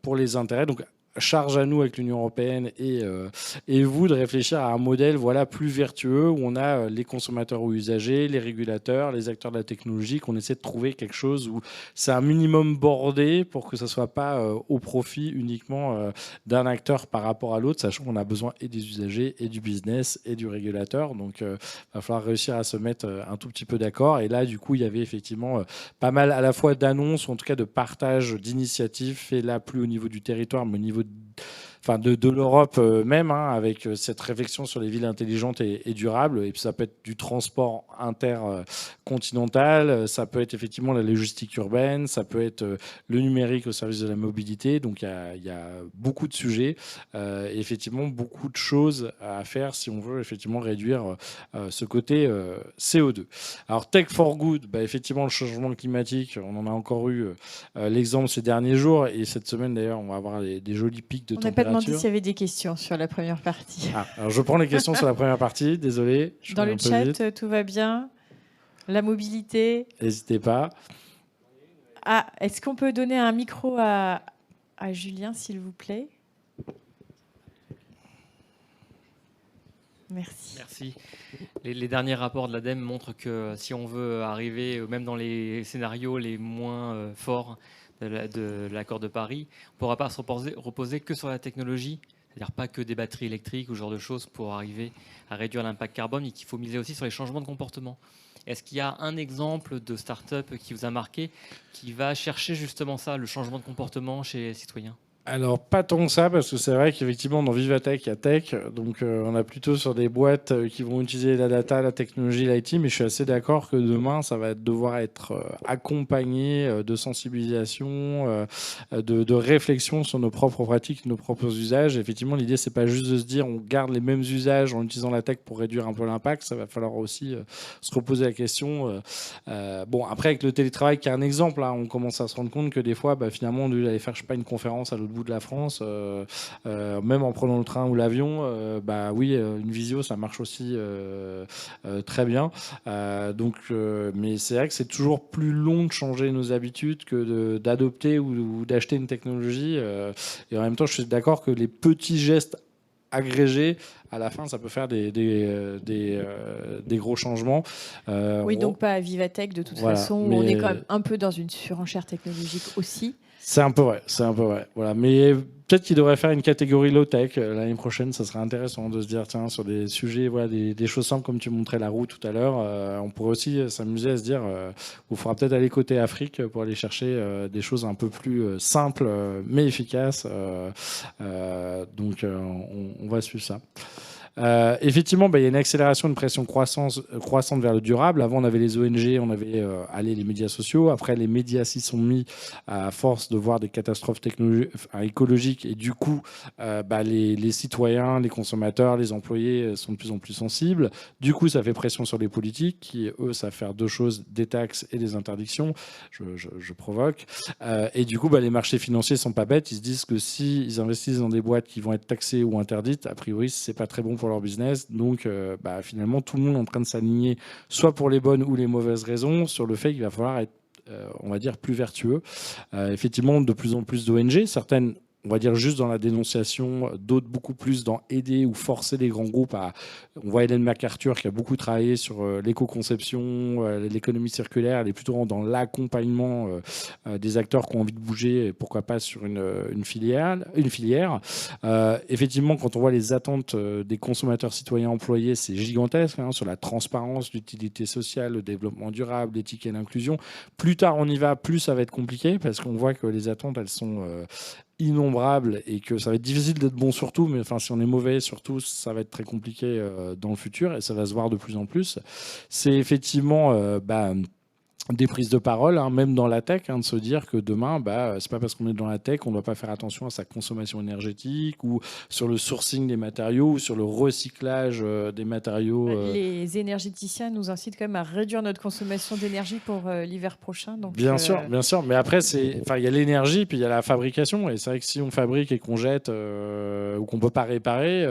pour les intérêts. Donc charge à nous avec l'Union européenne et vous de réfléchir à un modèle plus vertueux où on a les consommateurs ou usagers, les régulateurs, les acteurs de la technologie, qu'on essaie de trouver quelque chose où c'est un minimum bordé pour que ça ne soit pas au profit uniquement d'un acteur par rapport à l'autre, sachant qu'on a besoin et des usagers et du business et du régulateur. Donc il va falloir réussir à se mettre un tout petit peu d'accord. Et là, du coup, il y avait effectivement pas mal à la fois d'annonces ou en tout cas de partage d'initiatives fait là plus au niveau du territoire mais au niveau de l'Europe même, hein, avec cette réflexion sur les villes intelligentes et durables. Et puis ça peut être du transport intercontinental, ça peut être effectivement la logistique urbaine, ça peut être le numérique au service de la mobilité. Donc il y a beaucoup de sujets et effectivement beaucoup de choses à faire si on veut effectivement réduire ce côté CO2. Alors Tech for Good, effectivement le changement climatique, on en a encore eu l'exemple ces derniers jours et cette semaine d'ailleurs on va avoir des jolis pics de température. On n'a pas demandé s'il y avait des questions sur la première partie. Alors je prends les questions sur la première partie, désolé. Dans le chat, tout va bien? La mobilité? N'hésitez pas. Est-ce qu'on peut donner un micro à Julien, s'il vous plaît? Merci. Les derniers rapports de l'ADEME montrent que si on veut arriver, même dans les scénarios les moins forts de l'accord de Paris, on ne pourra pas se reposer que sur la technologie, c'est-à-dire pas que des batteries électriques ou ce genre de choses pour arriver à réduire l'impact carbone, mais qu'il faut miser aussi sur les changements de comportement. Est-ce qu'il y a un exemple de start-up qui vous a marqué, qui va chercher justement ça, le changement de comportement chez les citoyens ? Alors, pas tant que ça, parce que c'est vrai qu'effectivement, dans Vivatech, il y a tech. Donc, on a plutôt sur des boîtes qui vont utiliser la data, la technologie, l'IT. Mais je suis assez d'accord que demain, ça va devoir être accompagné de sensibilisation, de réflexion sur nos propres pratiques, nos propres usages. Effectivement, l'idée, c'est pas juste de se dire on garde les mêmes usages en utilisant la tech pour réduire un peu l'impact. Ça va falloir aussi se reposer la question. Bon, après, avec le télétravail, qui est un exemple, hein, on commence à se rendre compte que des fois, finalement, on doit aller faire, je sais pas, une conférence à l'autre bout de la France, même en prenant le train ou l'avion, oui, une visio, ça marche aussi très bien. Mais c'est vrai que c'est toujours plus long de changer nos habitudes que d'adopter ou d'acheter une technologie. Et en même temps, je suis d'accord que les petits gestes agrégés, à la fin, ça peut faire des gros changements. Oui, donc pas à Vivatech de toute façon. On est quand même un peu dans une surenchère technologique aussi. C'est un peu vrai. Voilà. Mais peut-être qu'il devrait faire une catégorie low-tech l'année prochaine. Ça serait intéressant de se dire, tiens, sur des sujets, des choses simples comme tu montrais la roue tout à l'heure, on pourrait aussi s'amuser à se dire, il faudra peut-être aller côté Afrique pour aller chercher des choses un peu plus simples mais efficaces. Donc, on va suivre ça. Effectivement, il y a une accélération, une pression croissante vers le durable. Avant, on avait les ONG, on avait les médias sociaux. Après, les médias s'y sont mis à force de voir des catastrophes écologiques. Et du coup, les citoyens, les consommateurs, les employés sont de plus en plus sensibles. Du coup, ça fait pression sur les politiques qui, eux, savent faire deux choses, des taxes et des interdictions. Je provoque. Et du coup, les marchés financiers ne sont pas bêtes. Ils se disent que s'ils investissent dans des boîtes qui vont être taxées ou interdites, a priori, c'est pas très bon pour leur business. Donc, finalement, tout le monde est en train de s'aligner, soit pour les bonnes ou les mauvaises raisons, sur le fait qu'il va falloir être, on va dire, plus vertueux. Effectivement, de plus en plus d'ONG, certaines, on va dire, juste dans la dénonciation, d'autres beaucoup plus dans aider ou forcer les grands groupes à... On voit Hélène MacArthur qui a beaucoup travaillé sur l'éco-conception, l'économie circulaire. Elle est plutôt dans l'accompagnement des acteurs qui ont envie de bouger, et pourquoi pas sur une filière. Effectivement, quand on voit les attentes des consommateurs, citoyens, employés, c'est gigantesque, hein, sur la transparence, l'utilité sociale, le développement durable, l'éthique et l'inclusion. Plus tard on y va, plus ça va être compliqué, parce qu'on voit que les attentes, elles sont... innombrables et que ça va être difficile d'être bon sur tout, mais si on est mauvais sur tout, ça va être très compliqué dans le futur et ça va se voir de plus en plus. C'est effectivement des prises de parole, hein, même dans la tech, hein, de se dire que demain, c'est pas parce qu'on est dans la tech qu'on ne doit pas faire attention à sa consommation énergétique ou sur le sourcing des matériaux ou sur le recyclage des matériaux. Les énergéticiens nous incitent quand même à réduire notre consommation d'énergie pour l'hiver prochain. Donc, bien sûr. Mais après, il y a l'énergie, puis il y a la fabrication. Et c'est vrai que si on fabrique et qu'on jette ou qu'on ne peut pas réparer,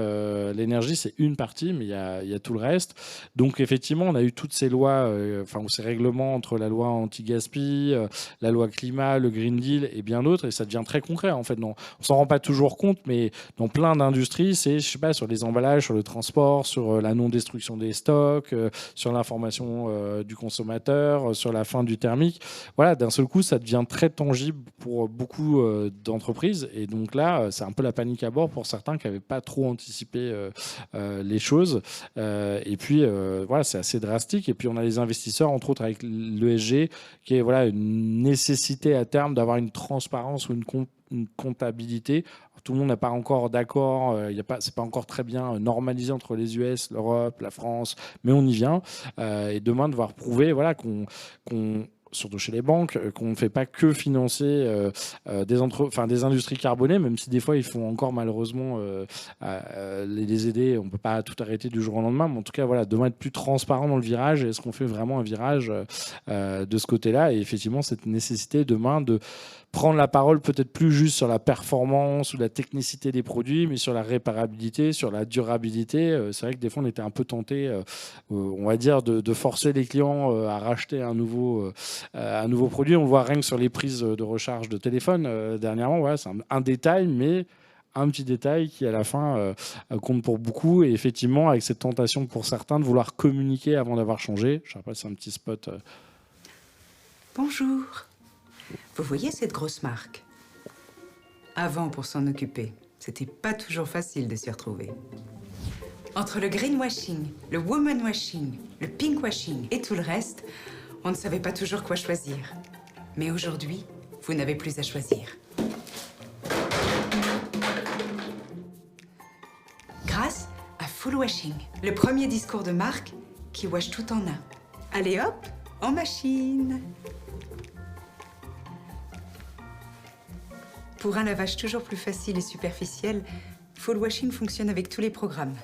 l'énergie, c'est une partie, mais il y a tout le reste. Donc, effectivement, on a eu toutes ces lois, ou ces règlements entre la loi anti-gaspi, la loi climat, le Green Deal et bien d'autres, et ça devient très concret en fait. On s'en rend pas toujours compte, mais dans plein d'industries, c'est, je sais pas, sur les emballages, sur le transport, sur la non-destruction des stocks, sur l'information du consommateur, sur la fin du thermique. Voilà, d'un seul coup, ça devient très tangible pour beaucoup d'entreprises, et donc là, c'est un peu la panique à bord pour certains qui n'avaient pas trop anticipé les choses. Et puis, voilà, c'est assez drastique. Et puis, on a les investisseurs, entre autres avec l'ESG, qui est une nécessité à terme d'avoir une transparence ou une comptabilité. Alors, tout le monde n'est pas encore d'accord, c'est pas encore très bien normalisé entre les US, l'Europe, la France, mais on y vient. Et demain, devoir prouver qu'on surtout chez les banques, qu'on ne fait pas que financer des industries carbonées, même si des fois ils font encore malheureusement les aider. On ne peut pas tout arrêter du jour au lendemain, mais en tout cas, voilà, demain être plus transparent dans le virage. Est-ce qu'on fait vraiment un virage de ce côté-là? Et effectivement, cette nécessité demain de prendre la parole peut-être plus juste sur la performance ou la technicité des produits, mais sur la réparabilité, sur la durabilité. C'est vrai que des fois, on était un peu tenté, on va dire, de forcer les clients à racheter un nouveau produit. On le voit rien que sur les prises de recharge de téléphone dernièrement. Voilà, c'est un détail, mais un petit détail qui, à la fin, compte pour beaucoup. Et effectivement, avec cette tentation pour certains de vouloir communiquer avant d'avoir changé. Je rappelle, c'est un petit spot. Bonjour. Vous voyez cette grosse marque? Avant, pour s'en occuper, c'était pas toujours facile de s'y retrouver. Entre le greenwashing, le womanwashing, le pinkwashing et tout le reste, on ne savait pas toujours quoi choisir. Mais aujourd'hui, vous n'avez plus à choisir. Grâce à Full Washing, le premier discours de marque qui wash tout en un. Allez hop, en machine. Pour un lavage toujours plus facile et superficiel, Full Washing fonctionne avec tous les programmes.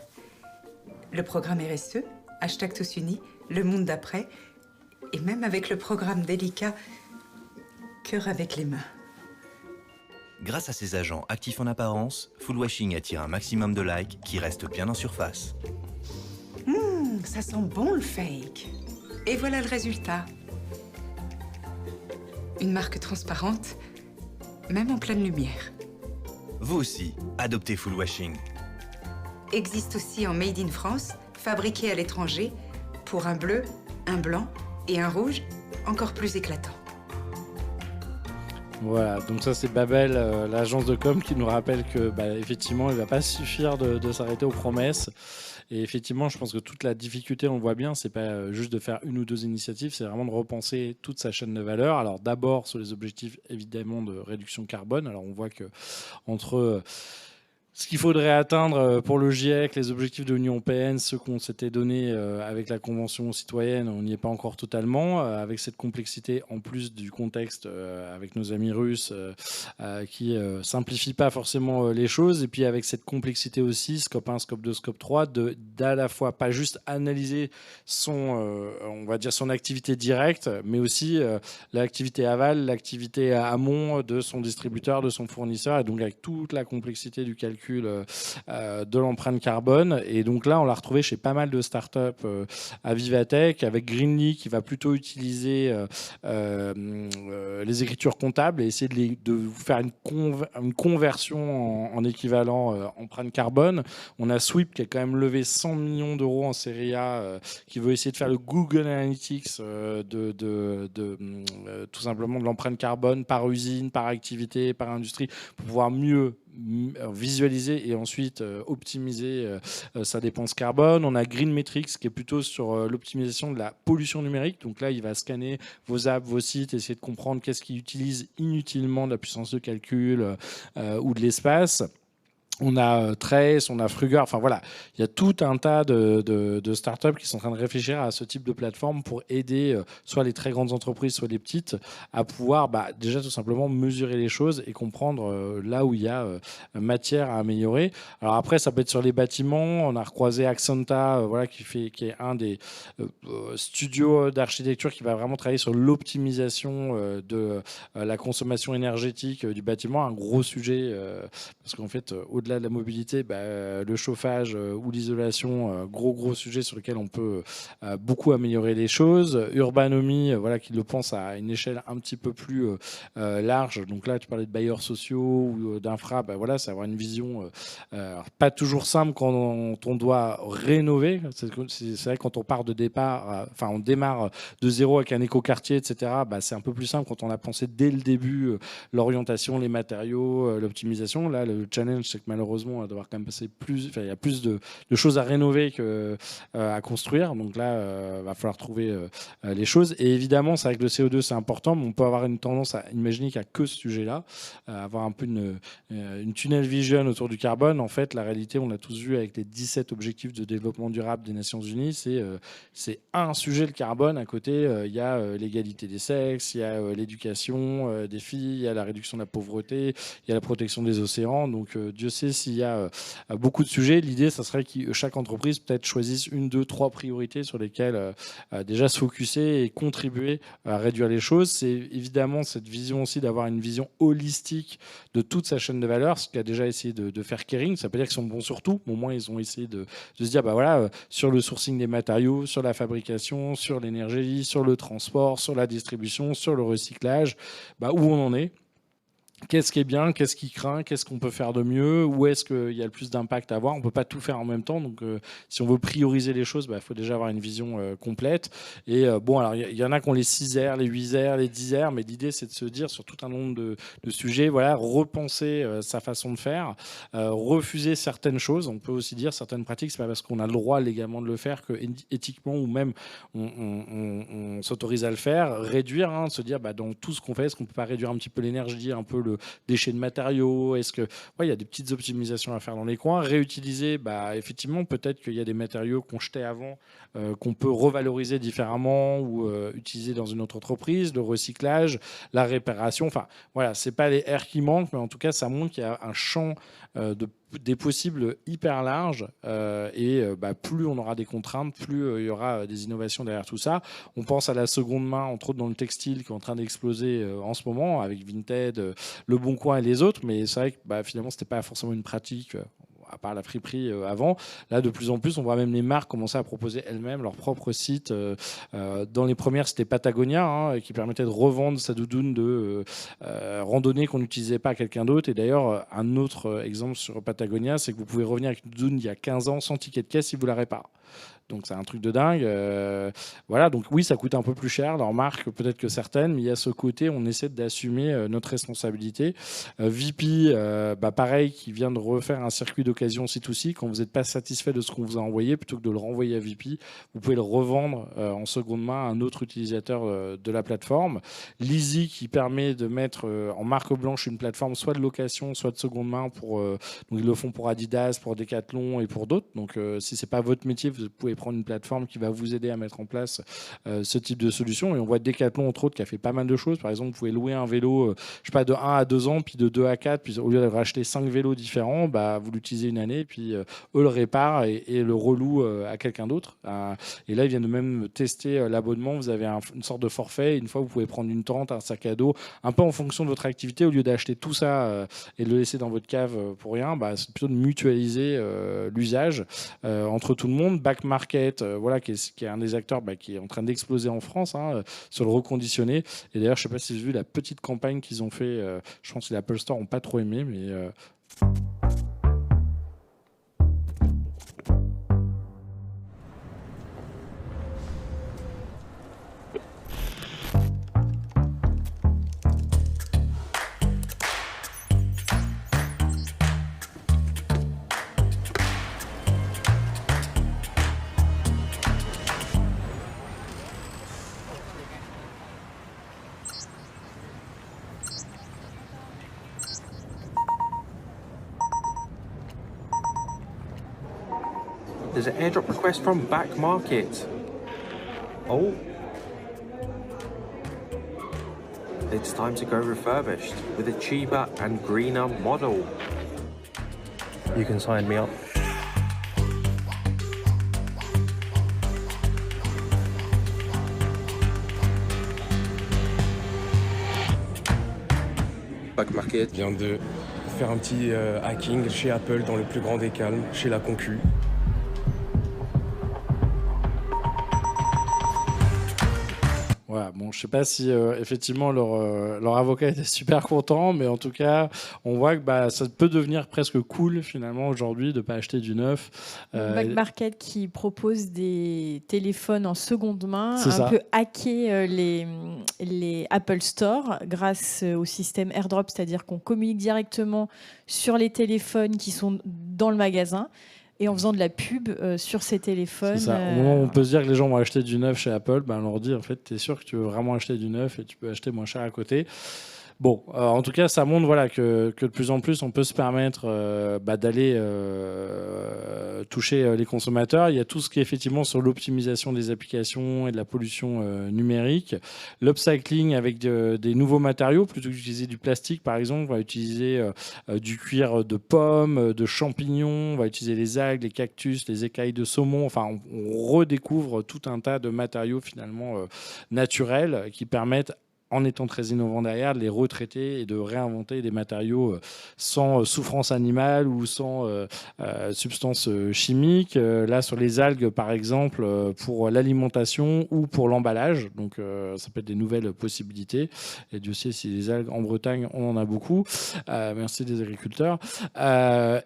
Le programme RSE, #TousUnis, le monde d'après, et même avec le programme délicat Cœur avec les mains. Grâce à ses agents actifs en apparence, Full Washing attire un maximum de likes qui restent bien en surface. Ça sent bon le fake. Et voilà le résultat. Une marque transparente, même en pleine lumière. Vous aussi, adoptez Full Washing. Existe aussi en Made in France, fabriqué à l'étranger, pour un bleu, un blanc et un rouge encore plus éclatant. Voilà, donc ça c'est Babel, l'agence de com, qui nous rappelle que effectivement, il ne va pas suffire de s'arrêter aux promesses. Et effectivement, je pense que toute la difficulté, on le voit bien, c'est pas juste de faire une ou deux initiatives, c'est vraiment de repenser toute sa chaîne de valeur. Alors d'abord sur les objectifs évidemment de réduction carbone. Alors on voit que entre ce qu'il faudrait atteindre pour le GIEC, les objectifs de l'Union européenne, ceux qu'on s'était donnés avec la Convention citoyenne, on n'y est pas encore totalement. Avec cette complexité, en plus du contexte avec nos amis russes, qui simplifient pas forcément les choses. Et puis avec cette complexité aussi, scope 1, scope 2, scope 3, d'à la fois pas juste analyser on va dire son activité directe, mais aussi l'activité aval, l'activité amont de son distributeur, de son fournisseur, et donc avec toute la complexité du calcul de l'empreinte carbone. Et donc là, on l'a retrouvé chez pas mal de startups à Vivatech, avec Greenly qui va plutôt utiliser les écritures comptables et essayer de faire une conversion en équivalent empreinte carbone. On a Sweep qui a quand même levé 100 millions d'euros en série A, qui veut essayer de faire le Google Analytics tout simplement de l'empreinte carbone par usine, par activité, par industrie, pour pouvoir mieux visualiser et ensuite optimiser sa dépense carbone. On a Green Metrics qui est plutôt sur l'optimisation de la pollution numérique. Donc là, il va scanner vos apps, vos sites, essayer de comprendre qu'est-ce qui utilise inutilement de la puissance de calcul ou de l'espace. On a Trace, on a Frugger, enfin voilà, il y a tout un tas de startups qui sont en train de réfléchir à ce type de plateforme pour aider soit les très grandes entreprises, soit les petites, à pouvoir déjà tout simplement mesurer les choses et comprendre là où il y a matière à améliorer. Alors après, ça peut être sur les bâtiments. On a recroisé Axonta, qui est un des studios d'architecture qui va vraiment travailler sur l'optimisation de la consommation énergétique du bâtiment, un gros sujet parce qu'en fait, au-delà de la mobilité, le chauffage ou l'isolation, gros sujet sur lequel on peut beaucoup améliorer les choses. Urbanomy, qui le pense à une échelle un petit peu plus large. Donc là, tu parlais de bailleurs sociaux ou d'infra. C'est avoir une vision pas toujours simple quand on doit rénover. C'est vrai que quand on part de départ, on démarre de zéro avec un écoquartier, etc. C'est un peu plus simple quand on a pensé dès le début l'orientation, les matériaux, l'optimisation. Là, le challenge, c'est que malheureusement, on va devoir quand même passer il y a plus de choses à rénover qu'à construire. Donc là, va falloir trouver les choses. Et évidemment, c'est vrai que le CO2, c'est important, mais on peut avoir une tendance à imaginer qu'il n'y a que ce sujet-là, avoir un peu une tunnel vision autour du carbone. En fait, la réalité, on l'a tous vu avec les 17 objectifs de développement durable des Nations Unies, c'est un sujet, le carbone. À côté, il y a l'égalité des sexes, il y a l'éducation des filles, il y a la réduction de la pauvreté, il y a la protection des océans. Donc Dieu sait s'il y a beaucoup de sujets. L'idée, ça serait que chaque entreprise peut-être choisisse 1, 2, 3 priorités sur lesquelles déjà se focuser et contribuer à réduire les choses. C'est évidemment cette vision aussi d'avoir une vision holistique de toute sa chaîne de valeur, ce qu'a déjà essayé de faire Kering. Ça veut pas dire qu'ils sont bons sur tout, mais au moins ils ont essayé de se dire, bah voilà, sur le sourcing des matériaux, sur la fabrication, sur l'énergie, sur le transport, sur la distribution, sur le recyclage, où on en est. Qu'est-ce qui est bien, qu'est-ce qui craint, qu'est-ce qu'on peut faire de mieux, où est-ce qu'il y a le plus d'impact à avoir. On ne peut pas tout faire en même temps, donc si on veut prioriser les choses, faut déjà avoir une vision complète. Et alors il y en a qui ont les 6 R, les 8 R, les 10 R, mais l'idée c'est de se dire sur tout un nombre de sujets, voilà, repenser sa façon de faire, refuser certaines choses. On peut aussi dire certaines pratiques, c'est pas parce qu'on a le droit légalement de le faire que éthiquement ou même on s'autorise à le faire. Réduire, se dire dans tout ce qu'on fait, est-ce qu'on peut pas réduire un petit peu l'énergie, un peu le déchets de matériaux, est-ce que il y a des petites optimisations à faire dans les coins, réutiliser, effectivement peut-être qu'il y a des matériaux qu'on jetait avant qu'on peut revaloriser différemment ou utiliser dans une autre entreprise, le recyclage, la réparation, voilà, c'est pas les R qui manquent, mais en tout cas ça montre qu'il y a un champ des possibles hyper larges et plus on aura des contraintes, plus il y aura des innovations derrière tout ça. On pense à la seconde main, entre autres dans le textile, qui est en train d'exploser en ce moment avec Vinted, Le Bon Coin et les autres, mais c'est vrai que finalement c'était pas forcément une pratique à part la friperie avant. Là, de plus en plus, on voit même les marques commencer à proposer elles-mêmes leur propre site. Dans les premières, c'était Patagonia, qui permettait de revendre sa doudoune de randonnée qu'on n'utilisait pas à quelqu'un d'autre. Et d'ailleurs, un autre exemple sur Patagonia, c'est que vous pouvez revenir avec une doudoune d'il y a 15 ans sans ticket de caisse si vous la réparez. Donc c'est un truc de dingue. Voilà, donc oui, ça coûte un peu plus cher, leur marque peut-être que certaines, mais il y a ce côté, on essaie d'assumer notre responsabilité. VP, pareil, qui vient de refaire un circuit d'occasion C2C. Quand vous n'êtes pas satisfait de ce qu'on vous a envoyé, plutôt que de le renvoyer à VP, vous pouvez le revendre en seconde main à un autre utilisateur de la plateforme. Leasy, qui permet de mettre en marque blanche une plateforme soit de location, soit de seconde main. Donc ils le font pour Adidas, pour Decathlon et pour d'autres. Donc si c'est pas votre métier, vous pouvez prendre une plateforme qui va vous aider à mettre en place ce type de solution. Et on voit Decathlon, entre autres, qui a fait pas mal de choses. Par exemple, vous pouvez louer un vélo, de 1 à 2 ans, puis de 2 à 4, puis au lieu de racheter 5 vélos différents, vous l'utilisez une année, puis eux le réparent et le relouent à quelqu'un d'autre. Et là, ils viennent de même tester l'abonnement. Vous avez une sorte de forfait. Une fois, vous pouvez prendre une tente, un sac à dos, un peu en fonction de votre activité. Au lieu d'acheter tout ça et de le laisser dans votre cave pour rien, c'est plutôt de mutualiser l'usage entre tout le monde. Back Market, qui est un des acteurs qui est en train d'exploser en France sur le reconditionné. Et d'ailleurs, je ne sais pas si vous avez vu la petite campagne qu'ils ont fait. Je pense que les Apple Store n'ont pas trop aimé, mais... There's an airdrop request from Back Market. Oh. It's time to go refurbished with a cheaper and greener model. You can sign me up. Back Market vient de faire un petit hacking chez Apple dans le plus grand des calmes, chez la concu. Bon, je ne sais pas si effectivement leur avocat était super content, mais en tout cas, on voit que ça peut devenir presque cool finalement aujourd'hui de ne pas acheter du neuf. Back Market qui propose des téléphones en seconde main, C'est peu hacker les Apple Store grâce au système AirDrop, c'est-à-dire qu'on communique directement sur les téléphones qui sont dans le magasin. Et en faisant de la pub sur ces téléphones. C'est ça. Au moment où on peut se dire que les gens vont acheter du neuf chez Apple, on leur dit en fait, tu es sûr que tu veux vraiment acheter du neuf et tu peux acheter moins cher à côté. Bon, en tout cas, ça montre que de plus en plus, on peut se permettre d'aller toucher les consommateurs. Il y a tout ce qui est effectivement sur l'optimisation des applications et de la pollution numérique. L'upcycling avec des nouveaux matériaux, plutôt que d'utiliser du plastique, par exemple, on va utiliser du cuir de pomme, de champignons, on va utiliser les algues, les cactus, les écailles de saumon. Enfin, on redécouvre tout un tas de matériaux finalement naturels qui permettent, en étant très innovant derrière, de les retraiter et de réinventer des matériaux sans souffrance animale ou sans substances chimiques. Là, sur les algues, par exemple, pour l'alimentation ou pour l'emballage. Donc, ça peut être des nouvelles possibilités. Et Dieu sait si les algues en Bretagne, on en a beaucoup. Merci des agriculteurs.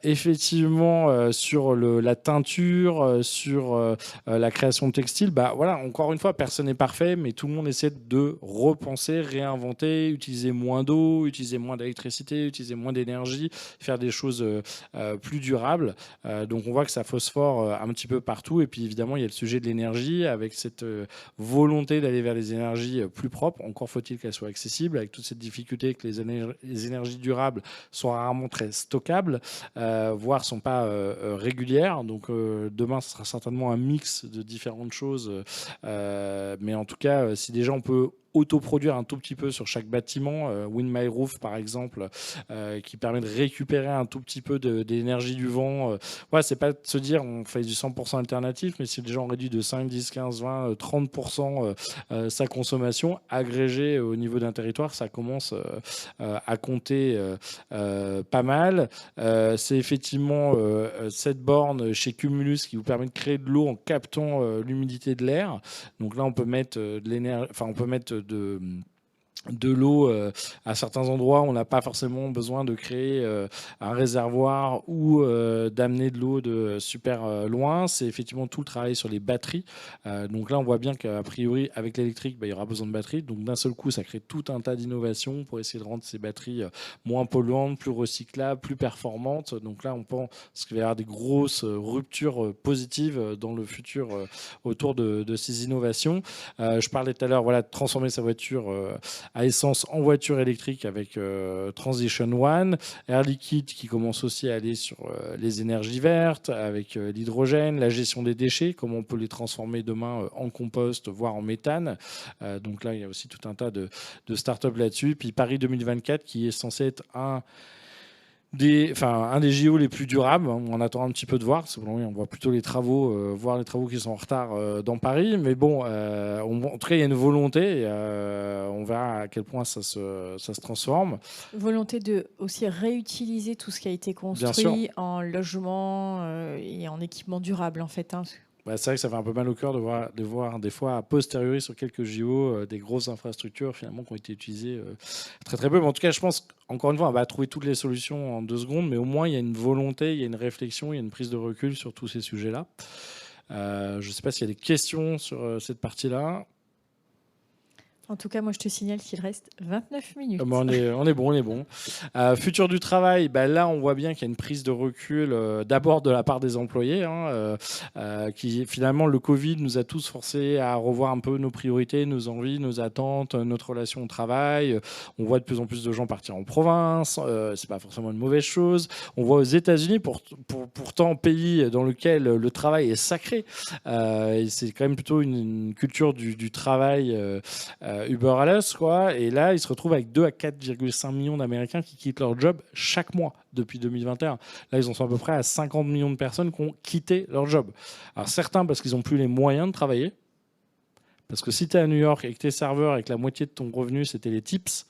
Effectivement, sur la teinture, sur la création de textiles, voilà, encore une fois, personne n'est parfait, mais tout le monde essaie de repenser, réinventer, utiliser moins d'eau, utiliser moins d'électricité, utiliser moins d'énergie, faire des choses plus durables. Donc on voit que ça phosphore un petit peu partout. Et puis évidemment, il y a le sujet de l'énergie avec cette volonté d'aller vers les énergies plus propres. Encore faut-il qu'elles soient accessibles, avec toute cette difficulté que les énergies durables sont rarement très stockables, voire ne sont pas régulières. Donc demain, ce sera certainement un mix de différentes choses. Mais en tout cas, si déjà on peut autoproduire un tout petit peu sur chaque bâtiment, Wind My Roof par exemple, qui permet de récupérer un tout petit peu d'énergie du vent. C'est pas de se dire on fait du 100% alternatif, mais si les gens réduisent de 5, 10, 15, 20, 30% sa consommation agrégée au niveau d'un territoire, ça commence à compter pas mal. C'est effectivement cette borne chez Cumulus qui vous permet de créer de l'eau en captant l'humidité de l'air. Donc là, on peut mettre de l'énergie, on peut mettre de l'eau à certains endroits. On n'a pas forcément besoin de créer un réservoir ou d'amener de l'eau de super loin. C'est effectivement tout le travail sur les batteries. Donc là, on voit bien qu'a priori, avec l'électrique, il y aura besoin de batteries. Donc d'un seul coup, ça crée tout un tas d'innovations pour essayer de rendre ces batteries moins polluantes, plus recyclables, plus performantes. Donc là, on pense qu'il va y avoir des grosses ruptures positives dans le futur autour de ces innovations. Je parlais tout à l'heure de transformer sa voiture à essence en voiture électrique avec Transition One, Air Liquide qui commence aussi à aller sur les énergies vertes avec l'hydrogène, la gestion des déchets, comment on peut les transformer demain en compost, voire en méthane. Donc là, il y a aussi tout un tas de startups là-dessus. Puis Paris 2024 qui est censé être un des JO les plus durables. On attend un petit peu de voir. On voit plutôt les travaux, voir les travaux qui sont en retard dans Paris. Mais bon, en tout cas, il y a une volonté. Et, on verra à quel point ça se transforme. Volonté de aussi réutiliser tout ce qui a été construit en logement et en équipement durable, en fait. C'est vrai que ça fait un peu mal au cœur de voir des fois a posteriori sur quelques JO des grosses infrastructures finalement qui ont été utilisées très très peu. Mais en tout cas, je pense qu'encore une fois, on va trouver toutes les solutions en 2 secondes, mais au moins il y a une volonté, il y a une réflexion, il y a une prise de recul sur tous ces sujets-là. Je ne sais pas s'il y a des questions sur cette partie-là. En tout cas, moi, je te signale qu'il reste 29 minutes. On est bon. Futur du travail, là, on voit bien qu'il y a une prise de recul d'abord de la part des employés, qui finalement, le Covid nous a tous forcés à revoir un peu nos priorités, nos envies, nos attentes, notre relation au travail. On voit de plus en plus de gens partir en province. C'est pas forcément une mauvaise chose. On voit aux États-Unis, pourtant pays dans lequel le travail est sacré. Et c'est quand même plutôt une culture du travail. Uber Alles, quoi. Et là, ils se retrouvent avec 2 à 4,5 millions d'Américains qui quittent leur job chaque mois depuis 2021. Là, ils en sont à peu près à 50 millions de personnes qui ont quitté leur job. Alors, certains parce qu'ils n'ont plus les moyens de travailler. Parce que si tu es à New York et que tu es serveur et que la moitié de ton revenu, c'était les tips,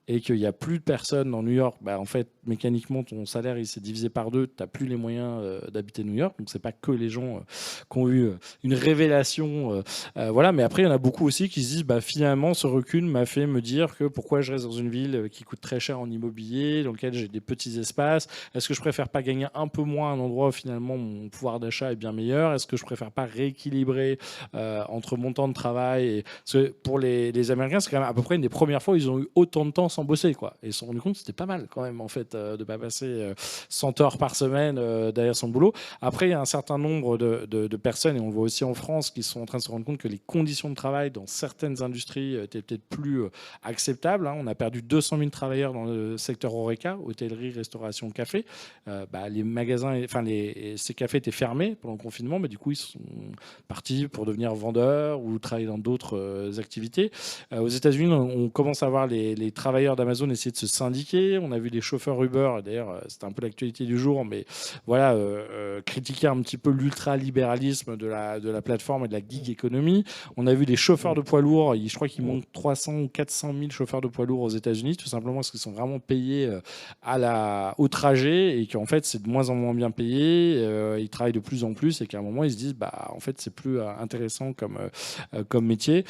et qu'il n'y a plus de personnes dans New York, en fait, mécaniquement ton salaire il s'est divisé par 2, tu n'as plus les moyens d'habiter New York. Donc c'est pas que les gens qui ont eu une révélation, voilà. Mais après il y en a beaucoup aussi qui se disent finalement ce recul m'a fait me dire que pourquoi je reste dans une ville qui coûte très cher en immobilier, dans lequel j'ai des petits espaces. Est-ce que je préfère pas gagner un peu moins à un endroit où finalement mon pouvoir d'achat est bien meilleur? Est-ce que je préfère pas rééquilibrer entre mon temps de travail et... Parce que pour les Américains, c'est quand même à peu près une des premières fois où ils ont eu autant de temps sans bosser, quoi. Et ils se sont rendus compte que c'était pas mal quand même en fait de pas passer 100 heures par semaine derrière son boulot. Après, il y a un certain nombre de personnes, et on le voit aussi en France, qui sont en train de se rendre compte que les conditions de travail dans certaines industries étaient peut-être plus acceptables. On a perdu 200 000 travailleurs dans le secteur HoReCa, hôtellerie, restauration, café. Les magasins, ces cafés étaient fermés pendant le confinement, mais du coup, ils sont partis pour devenir vendeurs ou travailler dans d'autres activités. Aux États-Unis, on commence à voir les travailleurs d'Amazon essayer de se syndiquer. On a vu les chauffeurs Uber, d'ailleurs, c'était un peu l'actualité du jour, mais voilà, critiquer un petit peu l'ultralibéralisme de la plateforme et de la gig économie. On a vu les chauffeurs de poids lourds, je crois qu'il manque 300 ou 400 000 chauffeurs de poids lourds aux États-Unis, tout simplement parce qu'ils sont vraiment payés au trajet et qu'en fait, c'est de moins en moins bien payé. Ils travaillent de plus en plus et qu'à un moment, ils se disent, en fait, c'est plus intéressant comme métier.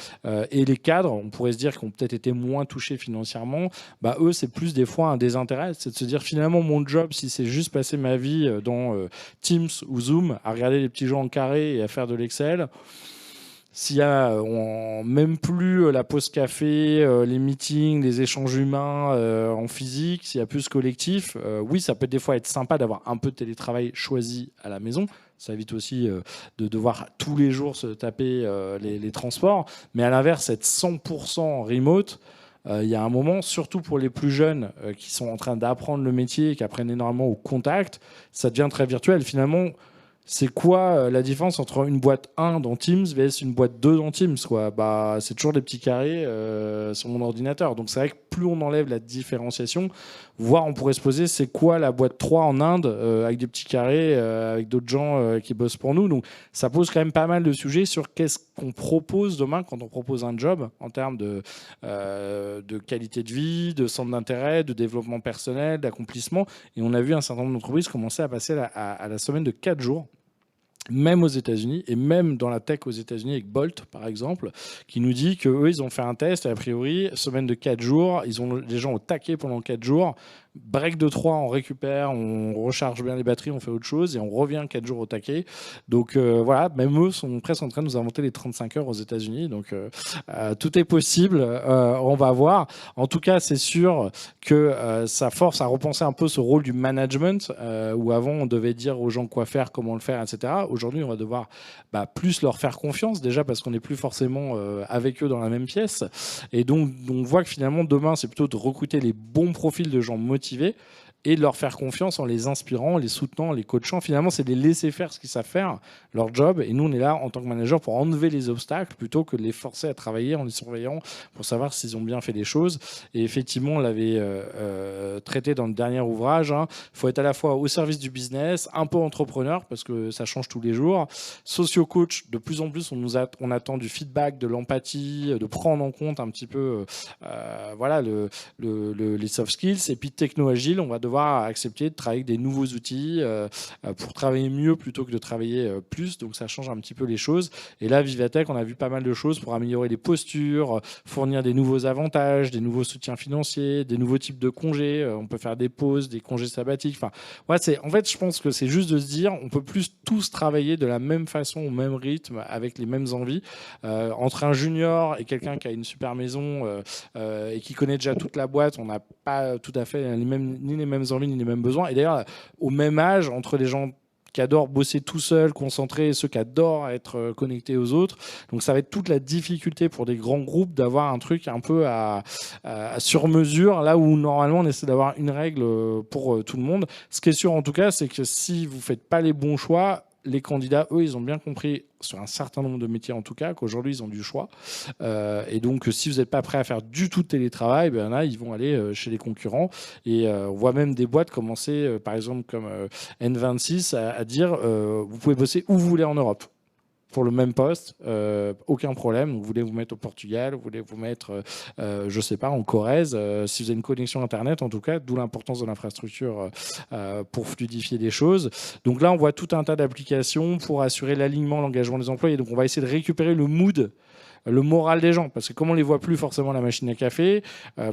Et les cadres, on pourrait se dire qu'ils ont peut-être été moins touchés financièrement. Eux, c'est plus des fois un désintérêt, c'est de se dire finalement, mon job, si c'est juste passer ma vie dans Teams ou Zoom à regarder les petits gens en carré et à faire de l'Excel. S'il y a même plus la pause café, les meetings, les échanges humains en physique, s'il y a plus collectif, oui, ça peut des fois être sympa d'avoir un peu de télétravail choisi à la maison. Ça évite aussi de devoir tous les jours se taper les transports. Mais à l'inverse, être 100% remote, il y a un moment, surtout pour les plus jeunes qui sont en train d'apprendre le métier et qui apprennent énormément au contact, ça devient très virtuel. Finalement, c'est quoi la différence entre une boîte 1 dans Teams vs une boîte 2 dans Teams, quoi? C'est toujours des petits carrés sur mon ordinateur. Donc c'est vrai que plus on enlève la différenciation, voire on pourrait se poser c'est quoi la boîte 3 en Inde avec des petits carrés, avec d'autres gens qui bossent pour nous. Donc ça pose quand même pas mal de sujets sur qu'est-ce qu'on propose demain quand on propose un job en termes de qualité de vie, de centre d'intérêt, de développement personnel, d'accomplissement. Et on a vu un certain nombre d'entreprises commencer à passer à la semaine de 4 jours. Même aux États-Unis et même dans la tech aux États-Unis avec Bolt par exemple, qui nous dit qu'eux ils ont fait un test et a priori semaine de 4 jours, ils ont les gens au taquet pendant 4 jours. Break de 3, on récupère, on recharge bien les batteries, on fait autre chose et on revient 4 jours au taquet. Donc voilà, même eux sont presque en train de nous inventer les 35 heures aux États-Unis. Donc tout est possible, on va voir. En tout cas, c'est sûr que ça force à repenser un peu ce rôle du management où avant on devait dire aux gens quoi faire, comment le faire, etc. Aujourd'hui, on va devoir plus leur faire confiance déjà parce qu'on n'est plus forcément avec eux dans la même pièce. Et donc, on voit que finalement, demain, c'est plutôt de recruter les bons profils de gens motivés et de leur faire confiance en les inspirant, en les soutenant, en les coachant. Finalement, c'est de les laisser faire ce qu'ils savent faire, leur job. Et nous, on est là en tant que manager pour enlever les obstacles plutôt que de les forcer à travailler en les surveillant pour savoir s'ils ont bien fait les choses. Et effectivement, on l'avait traité dans le dernier ouvrage. Il faut être à la fois au service du business, un peu entrepreneur parce que ça change tous les jours. Socio-coach, de plus en plus, on attend du feedback, de l'empathie, de prendre en compte un petit peu les soft skills. Et puis techno-agile, on va devoir accepter de travailler avec des nouveaux outils pour travailler mieux plutôt que de travailler plus. Donc ça change un petit peu les choses. Et là, Vivatech, on a vu pas mal de choses pour améliorer les postures, fournir des nouveaux avantages, des nouveaux soutiens financiers, des nouveaux types de congés. On peut faire des pauses, des congés sabbatiques. Enfin, en fait, je pense que c'est juste de se dire, on peut plus tous travailler de la même façon, au même rythme, avec les mêmes envies. Entre un junior et quelqu'un qui a une super maison et qui connaît déjà toute la boîte, on n'a pas tout à fait ni les mêmes envies ni les mêmes besoins. Et d'ailleurs, au même âge, entre les gens qui adorent bosser tout seul, concentrés, et ceux qui adorent être connectés aux autres. Donc ça va être toute la difficulté pour des grands groupes d'avoir un truc un peu à sur mesure, là où normalement on essaie d'avoir une règle pour tout le monde. Ce qui est sûr en tout cas, c'est que si vous ne faites pas les bons choix, les candidats, eux, ils ont bien compris, sur un certain nombre de métiers en tout cas, qu'aujourd'hui, ils ont du choix. Et donc, si vous n'êtes pas prêt à faire du tout de télétravail, là, ils vont aller chez les concurrents. Et on voit même des boîtes commencer, par exemple, comme N26, à dire vous pouvez bosser où vous voulez en Europe. pour le même poste, aucun problème. Donc, vous voulez vous mettre au Portugal, vous voulez vous mettre, je sais pas, en Corrèze, si vous avez une connexion Internet, en tout cas, d'où l'importance de l'infrastructure pour fluidifier les choses. Donc là, on voit tout un tas d'applications pour assurer l'alignement, l'engagement des employés. Donc, on va essayer de récupérer le mood, le moral des gens, parce que comme on les voit plus forcément à la machine à café,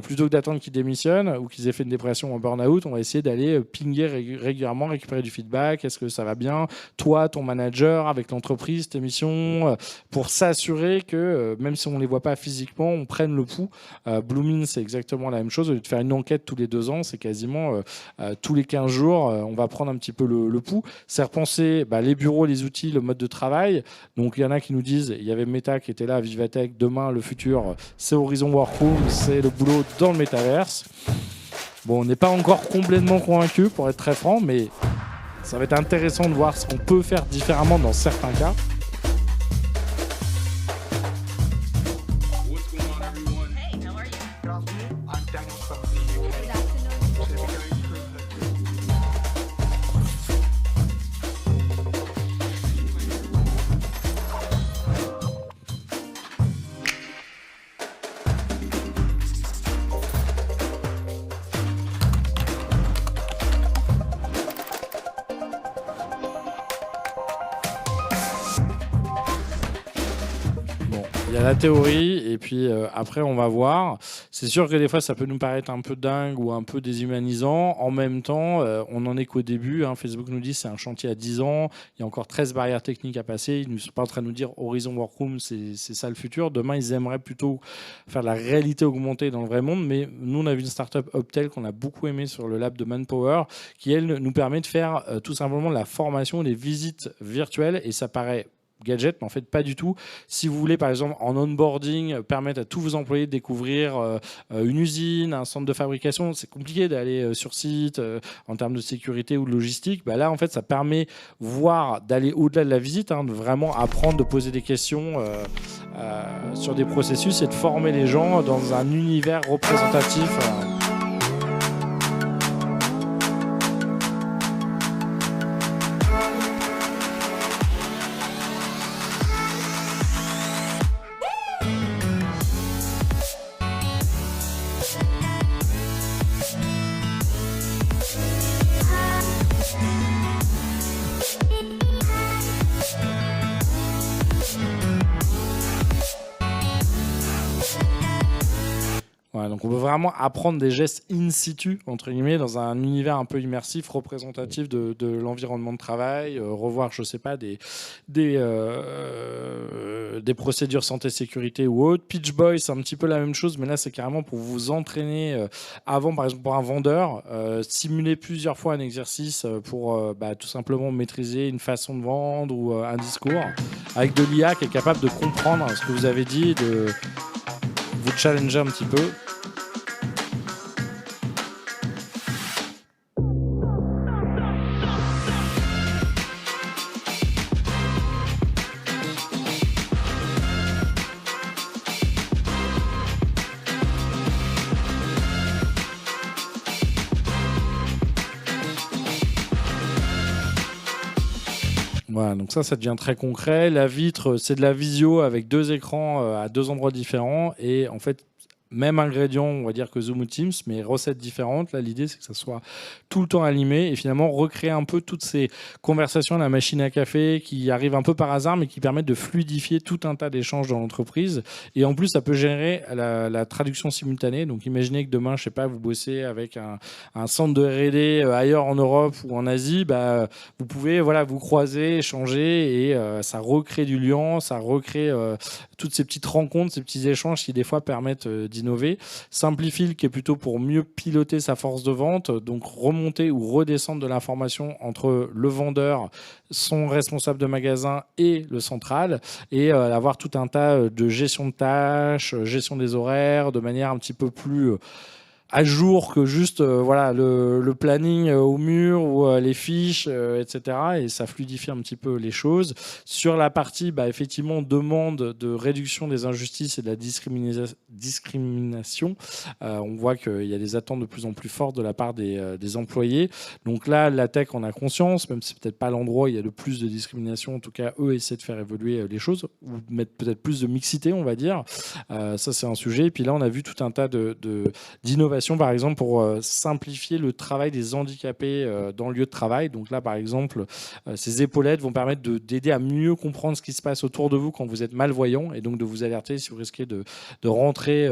plutôt que d'attendre qu'ils démissionnent ou qu'ils aient fait une dépression ou un burn-out, on va essayer d'aller pinguer régulièrement, récupérer du feedback. Est-ce que ça va bien, toi, ton manager, avec l'entreprise, tes missions, pour s'assurer que même si on les voit pas physiquement, on prenne le pouls. Blooming, c'est exactement la même chose. Au lieu de faire une enquête tous les 2 ans, c'est quasiment tous les 15 jours, on va prendre un petit peu le pouls. C'est repenser les bureaux, les outils, le mode de travail. Donc il y en a qui nous disent, il y avait Meta qui était là à Vivatech, demain le futur c'est Horizon Workroom, c'est le boulot dans le métaverse. Bon, on n'est pas encore complètement convaincu pour être très franc, mais ça va être intéressant de voir ce qu'on peut faire différemment dans certains cas. Il y a la théorie et puis après on va voir. C'est sûr que des fois ça peut nous paraître un peu dingue ou un peu déshumanisant. En même temps, on n'en est qu'au début. Facebook nous dit c'est un chantier à 10 ans. Il y a encore 13 barrières techniques à passer. Ils ne sont pas en train de nous dire Horizon Workroom, c'est ça le futur. Demain, ils aimeraient plutôt faire de la réalité augmentée dans le vrai monde. Mais nous, on a vu une startup Optel qu'on a beaucoup aimé sur le lab de Manpower qui, elle, nous permet de faire tout simplement de la formation, des visites virtuelles. Et ça paraît gadget, mais en fait pas du tout. Si vous voulez par exemple en onboarding permettre à tous vos employés de découvrir une usine, un centre de fabrication, c'est compliqué d'aller sur site en termes de sécurité ou de logistique. Là en fait ça permet voire d'aller au-delà de la visite, de vraiment apprendre, de poser des questions sur des processus et de former les gens dans un univers représentatif. Donc on veut vraiment apprendre des gestes in situ, entre guillemets, dans un univers un peu immersif, représentatif de l'environnement de travail, revoir, je sais pas, des procédures santé-sécurité ou autres. Pitch Boy, c'est un petit peu la même chose, mais là c'est carrément pour vous entraîner avant, par exemple pour un vendeur, simuler plusieurs fois un exercice pour tout simplement maîtriser une façon de vendre ou un discours, avec de l'IA qui est capable de comprendre ce que vous avez dit, de vous challenger un petit peu. Voilà, donc ça devient très concret. La vitre, c'est de la visio avec 2 écrans à 2 endroits différents. Et en fait, même ingrédient, on va dire que Zoom ou Teams, mais recettes différentes. Là, l'idée, c'est que ça soit tout le temps animé et finalement recréer un peu toutes ces conversations à la machine à café qui arrivent un peu par hasard, mais qui permettent de fluidifier tout un tas d'échanges dans l'entreprise. Et en plus, ça peut générer la traduction simultanée. Donc, imaginez que demain, je sais pas, vous bossez avec un centre de R&D ailleurs en Europe ou en Asie, vous pouvez vous croiser, échanger et ça recrée du lien, ça recrée toutes ces petites rencontres, ces petits échanges qui des fois permettent d'innover. Simplify qui est plutôt pour mieux piloter sa force de vente, donc remonter ou redescendre de l'information entre le vendeur, son responsable de magasin et le central, et avoir tout un tas de gestion de tâches, gestion des horaires, de manière un petit peu plus à jour que juste le planning au mur ou les fiches, etc. Et ça fluidifie un petit peu les choses. Sur la partie, effectivement, demande de réduction des injustices et de la discrimination, on voit qu'il y a des attentes de plus en plus fortes de la part des employés. Donc là, la tech en a conscience, même si c'est peut-être pas l'endroit où il y a le plus de discrimination. En tout cas, eux essaient de faire évoluer les choses ou mettre peut-être plus de mixité, on va dire. Ça, c'est un sujet. Et puis là, on a vu tout un tas d'innovations, par exemple, pour simplifier le travail des handicapés dans le lieu de travail. Donc là, par exemple, ces épaulettes vont permettre d'aider à mieux comprendre ce qui se passe autour de vous quand vous êtes malvoyant et donc de vous alerter si vous risquez de rentrer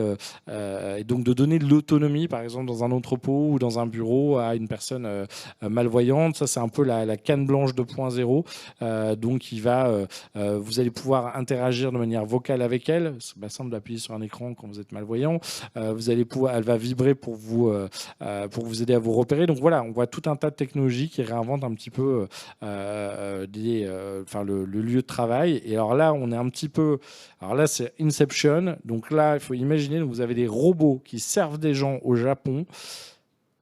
et donc de donner de l'autonomie, par exemple, dans un entrepôt ou dans un bureau à une personne malvoyante. Ça, c'est un peu la canne blanche 2.0. Donc, vous allez pouvoir interagir de manière vocale avec elle. C'est pas simple d'appuyer sur un écran quand vous êtes malvoyant. Elle va vibrer pour vous aider à vous repérer. Donc voilà, on voit tout un tas de technologies qui réinventent un petit peu le lieu de travail. Et alors là, on est un petit peu... Alors là, c'est Inception. Donc là, il faut imaginer, donc vous avez des robots qui servent des gens au Japon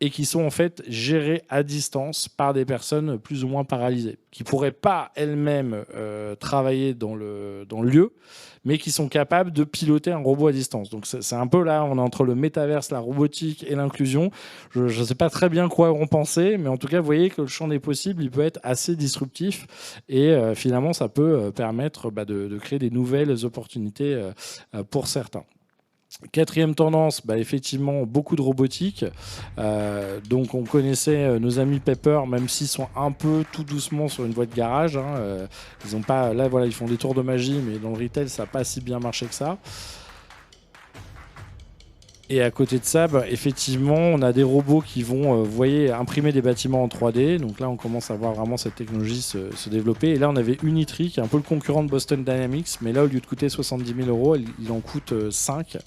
et qui sont en fait gérés à distance par des personnes plus ou moins paralysées, qui ne pourraient pas elles-mêmes travailler dans le lieu, mais qui sont capables de piloter un robot à distance. Donc c'est un peu là, on est entre le métaverse, la robotique et l'inclusion. Je ne sais pas très bien quoi en penser, mais en tout cas, vous voyez que le champ des possibles, il peut être assez disruptif et finalement, ça peut permettre de créer des nouvelles opportunités pour certains. Quatrième tendance, effectivement, beaucoup de robotique. Donc, on connaissait nos amis Pepper, même s'ils sont un peu tout doucement sur une voie de garage. Ils ont pas, là, voilà, ils font des tours de magie, mais dans le retail, ça n'a pas si bien marché que ça. Et à côté de ça, effectivement, on a des robots qui vont, vous voyez, imprimer des bâtiments en 3D. Donc là, on commence à voir vraiment cette technologie se développer. Et là, on avait Unitree, qui est un peu le concurrent de Boston Dynamics. Mais là, au lieu de coûter 70 000 €, il en coûte 5.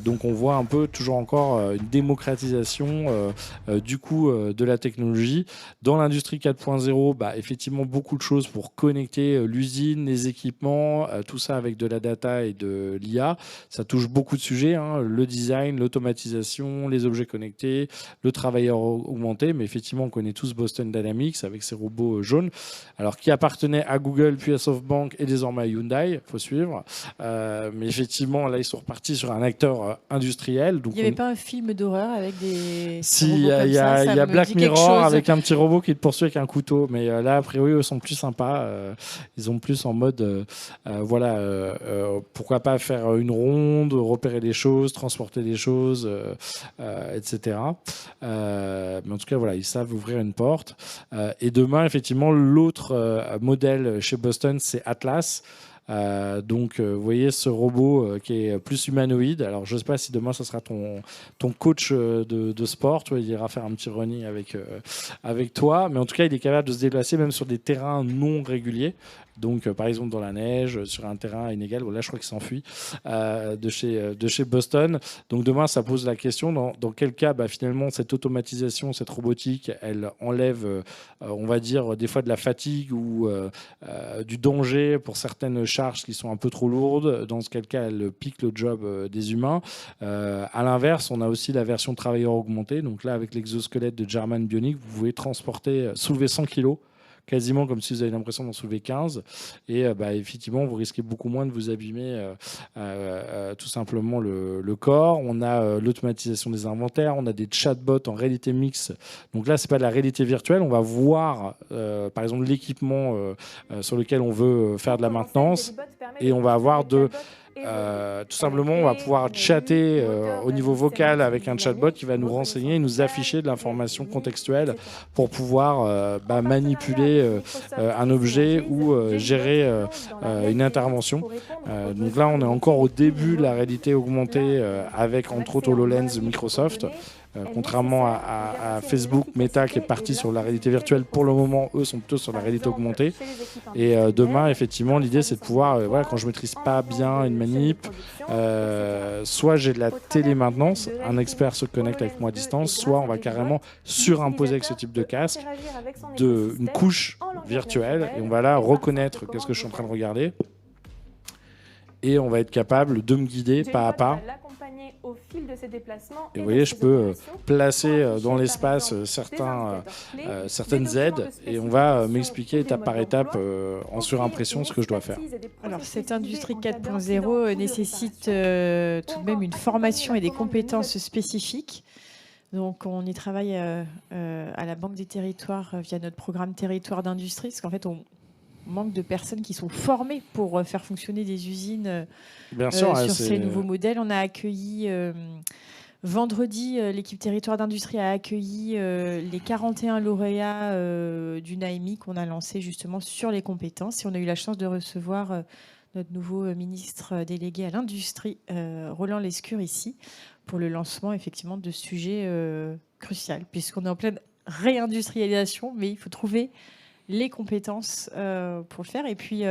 Donc on voit un peu, toujours encore, une démocratisation du coût de la technologie. Dans l'industrie 4.0, effectivement, beaucoup de choses pour connecter l'usine, les équipements, tout ça avec de la data et de l'IA. Ça touche beaucoup de sujets, le design, l'automatisation, les objets connectés, le travailleur augmenté. Mais effectivement, on connaît tous Boston Dynamics avec ses robots jaunes, alors qui appartenaient à Google, puis à SoftBank et désormais à Hyundai. Il faut suivre. Mais effectivement, là, ils sont repartis sur un acteur industriel. Donc il n'y avait pas un film d'horreur avec des... Si, il y a Black Mirror avec un petit robot qui te poursuit avec un couteau. Mais là, a priori, eux sont plus sympas. Ils ont plus en mode, pourquoi pas faire une ronde, repérer des choses, transporter des choses, etc. Mais en tout cas, voilà, ils savent ouvrir une porte. Et demain, effectivement, l'autre modèle chez Boston, c'est Atlas. Donc, vous voyez ce robot qui est plus humanoïde. Alors, je ne sais pas si demain, ça sera ton coach de sport. Tu vois, il ira faire un petit running avec toi. Mais en tout cas, il est capable de se déplacer même sur des terrains non réguliers. Donc, par exemple, dans la neige, sur un terrain inégal. Là, je crois qu'il s'enfuit de chez Boston. Donc, demain, ça pose la question dans quel cas, finalement, cette automatisation, cette robotique, elle enlève, on va dire, des fois de la fatigue ou du danger pour certaines charges qui sont un peu trop lourdes. Dans quel cas, elle pique le job des humains. À l'inverse, on a aussi la version travailleur augmenté. Donc là, avec l'exosquelette de German Bionic, vous pouvez soulever 100 kilos, quasiment comme si vous avez l'impression d'en soulever 15. Et effectivement, vous risquez beaucoup moins de vous abîmer tout simplement le corps. On a l'automatisation des inventaires, on a des chatbots en réalité mixte. Donc là, c'est pas de la réalité virtuelle. On va voir, par exemple, l'équipement sur lequel on veut faire de la maintenance. Et on va avoir tout simplement, on va pouvoir chatter au niveau vocal avec un chatbot qui va nous renseigner et nous afficher de l'information contextuelle pour pouvoir manipuler un objet ou gérer une intervention. Donc là, on est encore au début de la réalité augmentée avec, entre autres, HoloLens Microsoft. Contrairement à Facebook, Meta qui est parti sur la réalité virtuelle, pour le moment, eux sont plutôt sur la réalité augmentée. Et demain, effectivement, l'idée c'est de pouvoir, quand je maîtrise pas bien une manip, soit j'ai de la télémaintenance, un expert se connecte avec moi à distance, soit on va carrément surimposer avec ce type de casque une couche virtuelle et on va là reconnaître qu'est-ce que je suis en train de regarder et on va être capable de me guider pas à pas au fil de ces déplacements. Et vous voyez, je peux placer dans l'espace certaines aides et on va m'expliquer étape par étape en surimpression ce que je dois faire. Alors, cette industrie 4.0 nécessite tout de même une formation et des compétences spécifiques. Donc, on y travaille à la Banque des Territoires via notre programme Territoire d'industrie, parce qu'en fait, on manque de personnes qui sont formées pour faire fonctionner des usines sur ces nouveaux modèles. On a accueilli vendredi, l'équipe Territoire d'industrie a accueilli les 41 lauréats d'une AMI qu'on a lancé justement sur les compétences. Et on a eu la chance de recevoir notre nouveau ministre délégué à l'industrie, Roland Lescure, ici, pour le lancement effectivement de ce sujet crucial, puisqu'on est en pleine réindustrialisation, mais il faut trouver les compétences pour le faire. Et puis,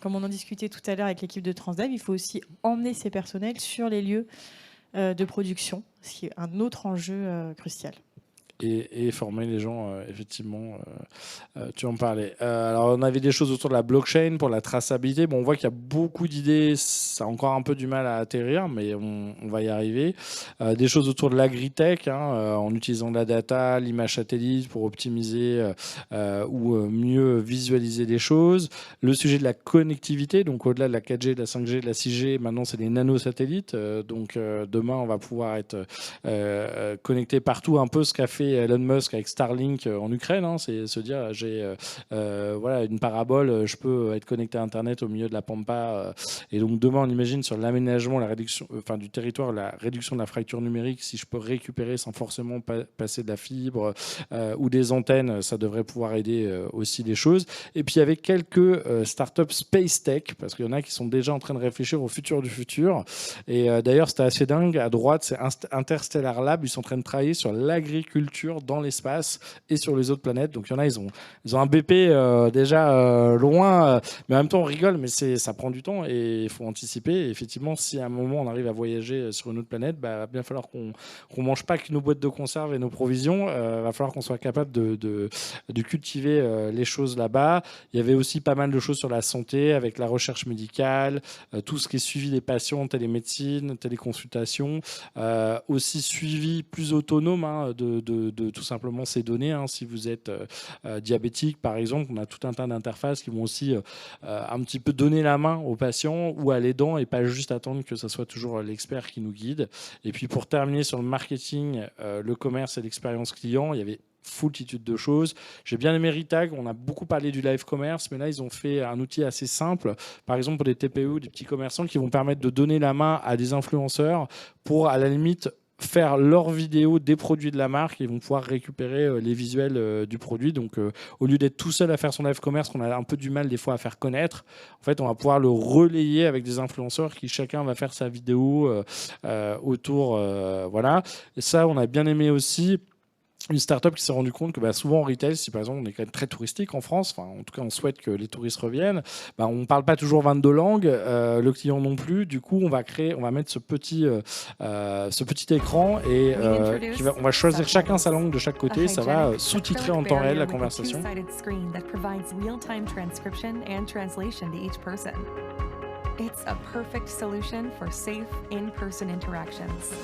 comme on en discutait tout à l'heure avec l'équipe de Transdev, il faut aussi emmener ces personnels sur les lieux de production, ce qui est un autre enjeu crucial. Et former les gens, effectivement, tu en parlais. Alors, on avait des choses autour de la blockchain pour la traçabilité. Bon, on voit qu'il y a beaucoup d'idées, ça a encore un peu du mal à atterrir, mais on va y arriver. Des choses autour de l'agritech, en utilisant de la data, l'image satellite pour optimiser ou mieux visualiser les choses. Le sujet de la connectivité, donc au-delà de la 4G, de la 5G, de la 6G, maintenant c'est les nanosatellites. Donc demain, on va pouvoir être connecté partout, un peu ce qu'a fait Elon Musk avec Starlink en Ukraine, c'est se dire j'ai une parabole, je peux être connecté à Internet au milieu de la pampa. Et donc demain, on imagine sur l'aménagement, la réduction, du territoire, la réduction de la fracture numérique, si je peux récupérer sans forcément passer de la fibre ou des antennes, ça devrait pouvoir aider aussi les choses. Et puis avec quelques startups space tech, parce qu'il y en a qui sont déjà en train de réfléchir au futur du futur. Et d'ailleurs, c'était assez dingue. À droite, c'est Interstellar Lab. Ils sont en train de travailler sur l'agriculture dans l'espace et sur les autres planètes. Donc il y en a, ils ont un BP déjà loin, mais en même temps on rigole, mais ça prend du temps et il faut anticiper. Et effectivement, si à un moment on arrive à voyager sur une autre planète, il va bien falloir qu'on mange pas que nos boîtes de conserve et nos provisions. Va falloir qu'on soit capable de cultiver les choses là-bas. Il y avait aussi pas mal de choses sur la santé avec la recherche médicale, tout ce qui est suivi des patients, télémédecine, téléconsultation, aussi suivi plus autonome de tout simplement ces données. Si vous êtes diabétique, par exemple, on a tout un tas d'interfaces qui vont aussi un petit peu donner la main aux patients ou à l'aidant et pas juste attendre que ce soit toujours l'expert qui nous guide. Et puis pour terminer sur le marketing, le commerce et l'expérience client, il y avait foultitude de choses. J'ai bien aimé Ritag, on a beaucoup parlé du live commerce, mais là ils ont fait un outil assez simple, par exemple pour des TPE, des petits commerçants qui vont permettre de donner la main à des influenceurs pour à la limite faire leurs vidéos des produits de la marque. Ils vont pouvoir récupérer les visuels du produit. Donc, au lieu d'être tout seul à faire son live commerce, qu'on a un peu du mal des fois à faire connaître, en fait, on va pouvoir le relayer avec des influenceurs qui chacun va faire sa vidéo autour. Voilà. Et ça, on a bien aimé aussi. Une start-up qui s'est rendu compte que souvent en retail, si par exemple on est quand même très touristique en France, en tout cas on souhaite que les touristes reviennent, on ne parle pas toujours 22 langues, le client non plus. Du coup, on va mettre ce petit écran et on va choisir chacun sa langue de chaque côté. Ça va sous-titrer en temps réel la conversation. It's a perfect solution for safe in-person interactions.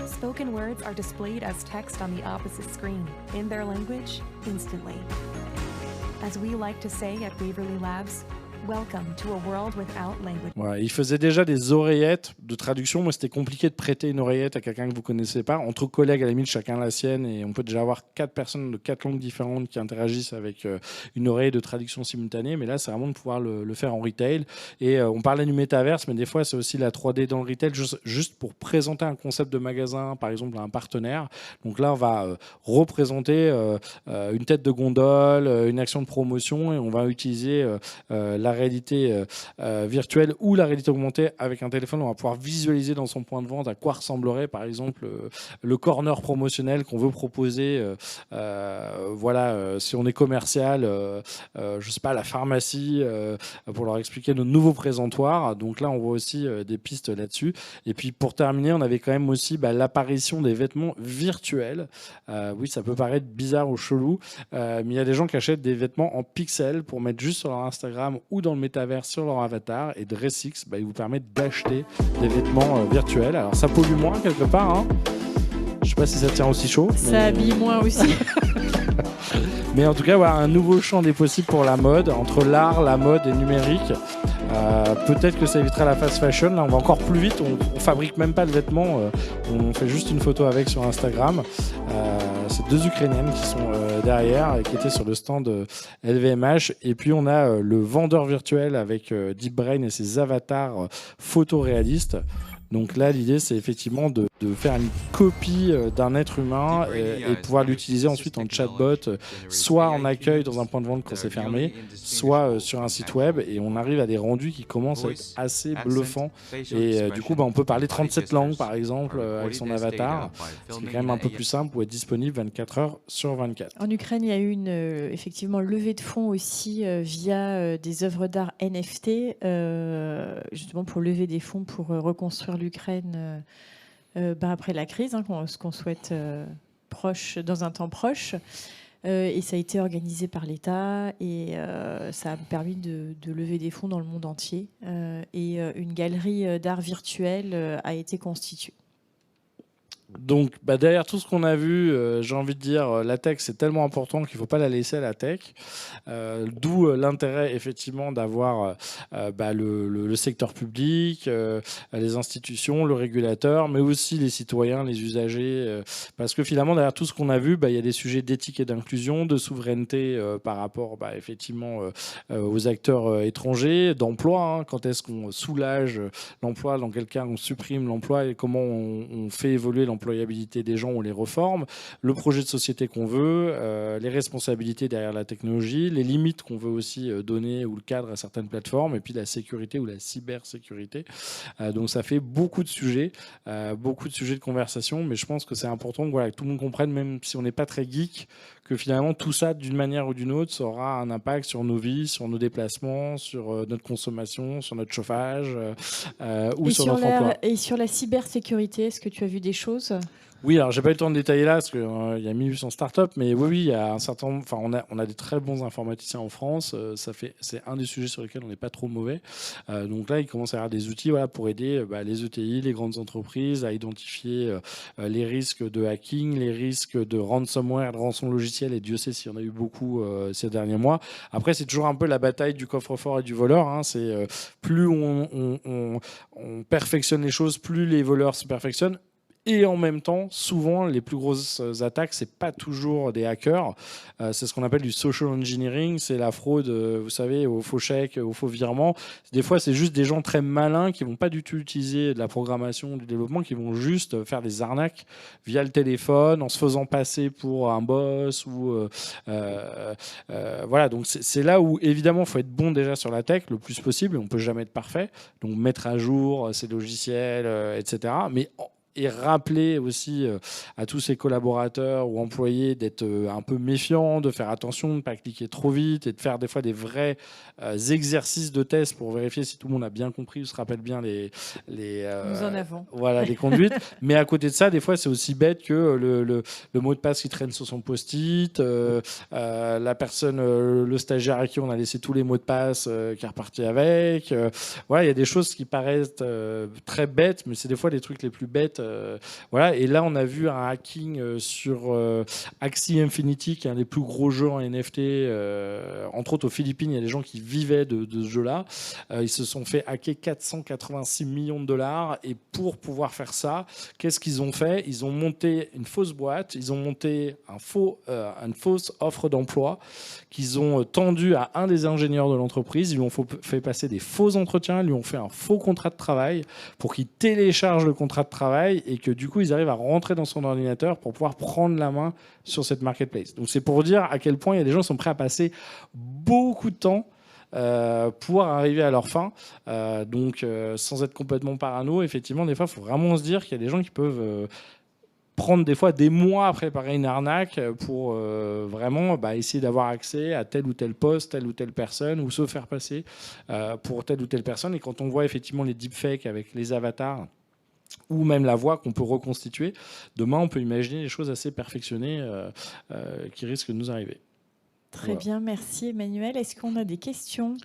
Spoken words are displayed as text on the opposite screen, in their language, instantly. As we like to say at Waverly Labs, welcome to a world without language. Voilà, il faisait déjà des oreillettes de traduction. Moi, c'était compliqué de prêter une oreillette à quelqu'un que vous ne connaissez pas. Entre collègues, à la limite, chacun la sienne. Et on peut déjà avoir 4 personnes de 4 langues différentes qui interagissent avec une oreille de traduction simultanée. Mais là, c'est vraiment de pouvoir le faire en retail. Et on parlait du métaverse, mais des fois, c'est aussi la 3D dans le retail, juste pour présenter un concept de magasin, par exemple, à un partenaire. Donc là, on va représenter une tête de gondole, une action de promotion, et on va utiliser la réalité virtuelle ou la réalité augmentée avec un téléphone. On va pouvoir visualiser dans son point de vente à quoi ressemblerait par exemple le corner promotionnel qu'on veut proposer. Si on est commercial, je sais pas, la pharmacie, pour leur expliquer nos nouveaux présentoirs. Donc là, on voit aussi des pistes là-dessus. Et puis pour terminer, on avait quand même aussi l'apparition des vêtements virtuels. Oui, ça peut paraître bizarre ou chelou, mais il y a des gens qui achètent des vêtements en pixels pour mettre juste sur leur Instagram ou dans le métavers sur leur avatar. Et Dressix, ils vous permettent d'acheter des vêtements virtuels. Alors ça pollue moins quelque part, hein. Je sais pas si ça tient aussi chaud. Ça habille moins aussi. Mais en tout cas, voilà, un nouveau champ des possibles pour la mode, entre l'art, la mode et le numérique. Peut-être que ça évitera la fast fashion. Là, on va encore plus vite. On fabrique même pas de vêtements. On fait juste une photo avec sur Instagram. C'est 2 Ukrainiennes qui sont derrière et qui étaient sur le stand LVMH. Et puis, on a le vendeur virtuel avec Deep Brain et ses avatars photoréalistes. Donc là, l'idée, c'est effectivement de faire une copie d'un être humain et de pouvoir l'utiliser ensuite en chatbot, soit en accueil dans un point de vente quand c'est fermé, soit sur un site web. Et on arrive à des rendus qui commencent à être assez bluffants. Et du coup, on peut parler 37 langues, par exemple, avec son avatar, ce qui est quand même un peu plus simple, pour être disponible 24 heures sur 24. En Ukraine, il y a eu une effectivement levée de fonds aussi via des œuvres d'art NFT, justement pour lever des fonds pour reconstruire l'Ukraine après la crise, ce qu'on souhaite dans un temps proche. Et ça a été organisé par l'État et ça a permis de lever des fonds dans le monde entier. Et une galerie d'art virtuel a été constituée. Donc, derrière tout ce qu'on a vu, j'ai envie de dire, la tech, c'est tellement important qu'il ne faut pas la laisser à la tech. D'où l'intérêt, effectivement, d'avoir le secteur public, les institutions, le régulateur, mais aussi les citoyens, les usagers. Parce que finalement, derrière tout ce qu'on a vu, il y a des sujets d'éthique et d'inclusion, de souveraineté par rapport, effectivement, aux acteurs étrangers, d'emploi. Quand est-ce qu'on soulage l'emploi, dans quel cas on supprime l'emploi et comment on fait évoluer l'employabilité des gens, on les reforme, le projet de société qu'on veut, les responsabilités derrière la technologie, les limites qu'on veut aussi donner ou le cadre à certaines plateformes, et puis la sécurité ou la cybersécurité. Donc ça fait beaucoup de sujets de conversation, mais je pense que c'est important que tout le monde comprenne, même si on n'est pas très geek, que finalement tout ça, d'une manière ou d'une autre, ça aura un impact sur nos vies, sur nos déplacements, sur notre consommation, sur notre chauffage ou sur notre emploi. Et sur la cybersécurité, est-ce que tu as vu des choses ? Oui, alors j'ai pas eu le temps de détailler là parce qu'il y a 1800 startups, mais oui, il y a un certain nombre. Enfin, on a des très bons informaticiens en France. C'est un des sujets sur lesquels on n'est pas trop mauvais. Donc là, il commence à y avoir des outils pour aider les ETI, les grandes entreprises à identifier les risques de hacking, les risques de ransomware, de rançon logiciel. Et Dieu sait s'il y en a eu beaucoup ces derniers mois. Après, c'est toujours un peu la bataille du coffre-fort et du voleur. C'est plus on perfectionne les choses, plus les voleurs se perfectionnent. Et en même temps, souvent, les plus grosses attaques, c'est pas toujours des hackers. C'est ce qu'on appelle du social engineering. C'est la fraude, vous savez, aux faux chèques, aux faux virements. Des fois, c'est juste des gens très malins qui vont pas du tout utiliser de la programmation, du développement, qui vont juste faire des arnaques via le téléphone, en se faisant passer pour un boss. Voilà, donc c'est là où, évidemment, il faut être bon déjà sur la tech le plus possible. On peut jamais être parfait. Donc, mettre à jour ses logiciels, etc. Et rappeler aussi à tous ses collaborateurs ou employés d'être un peu méfiants, de faire attention, de ne pas cliquer trop vite et de faire des fois des vrais exercices de test pour vérifier si tout le monde a bien compris ou se rappelle bien les conduites. Mais à côté de ça, des fois, c'est aussi bête que le mot de passe qui traîne sur son post-it, la personne, le stagiaire à qui on a laissé tous les mots de passe qui est reparti avec. Voilà, il y a des choses qui paraissent très bêtes, mais c'est des fois les trucs les plus bêtes. Voilà, et là on a vu un hacking sur Axie Infinity, qui est un des plus gros jeux en NFT, entre autres aux Philippines. Il y a des gens qui vivaient de ce jeu-là. Ils se sont fait hacker 486 millions de dollars, et pour pouvoir faire ça, qu'est-ce qu'ils ont fait ? Ils ont monté une fausse boîte, ils ont monté une fausse offre d'emploi qu'ils ont tendu à un des ingénieurs de l'entreprise. Ils lui ont fait passer des faux entretiens, ils lui ont fait un faux contrat de travail pour qu'il télécharge le contrat de travail, et que du coup ils arrivent à rentrer dans son ordinateur pour pouvoir prendre la main sur cette marketplace. Donc c'est pour dire à quel point il y a des gens qui sont prêts à passer beaucoup de temps pour arriver à leur fin. Donc sans être complètement parano, effectivement, des fois il faut vraiment se dire qu'il y a des gens qui peuvent prendre des fois des mois à préparer une arnaque pour vraiment essayer d'avoir accès à tel ou tel poste, telle ou telle personne, ou se faire passer pour telle ou telle personne. Et quand on voit effectivement les deepfakes avec les avatars, ou même la voix qu'on peut reconstituer, demain on peut imaginer des choses assez perfectionnées qui risquent de nous arriver. Très bien, merci Emmanuel. Est-ce qu'on a des questions ?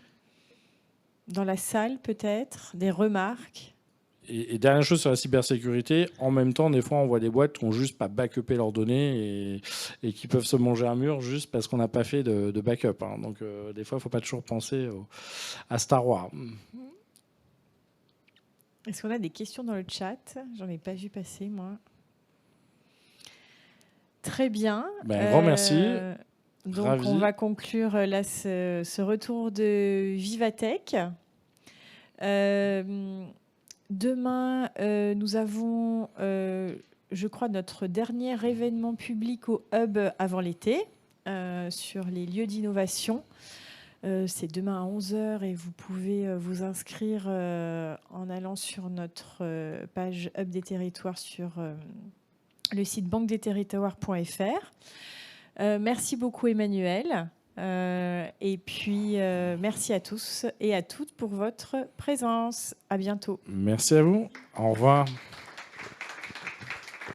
dans la salle, peut-être, des remarques? Et dernière chose sur la cybersécurité, en même temps, des fois, on voit des boîtes qui n'ont juste pas backupé leurs données et qui peuvent se manger un mur juste parce qu'on n'a pas fait de backup. Hein. Donc, des fois, il ne faut pas toujours penser à Star Wars. Est-ce qu'on a des questions dans le chat? J'en ai pas vu passer, moi. Très bien. Un grand merci. Donc, Ravi. on va conclure là ce retour de Vivatech. Demain, nous avons, je crois, notre dernier événement public au Hub avant l'été sur les lieux d'innovation. C'est demain à 11h et vous pouvez vous inscrire en allant sur notre page Hub des territoires sur le site banquedetterritoires.fr. Merci beaucoup Emmanuel. Et puis, merci à tous et à toutes pour votre présence. À bientôt. Merci à vous. Au revoir.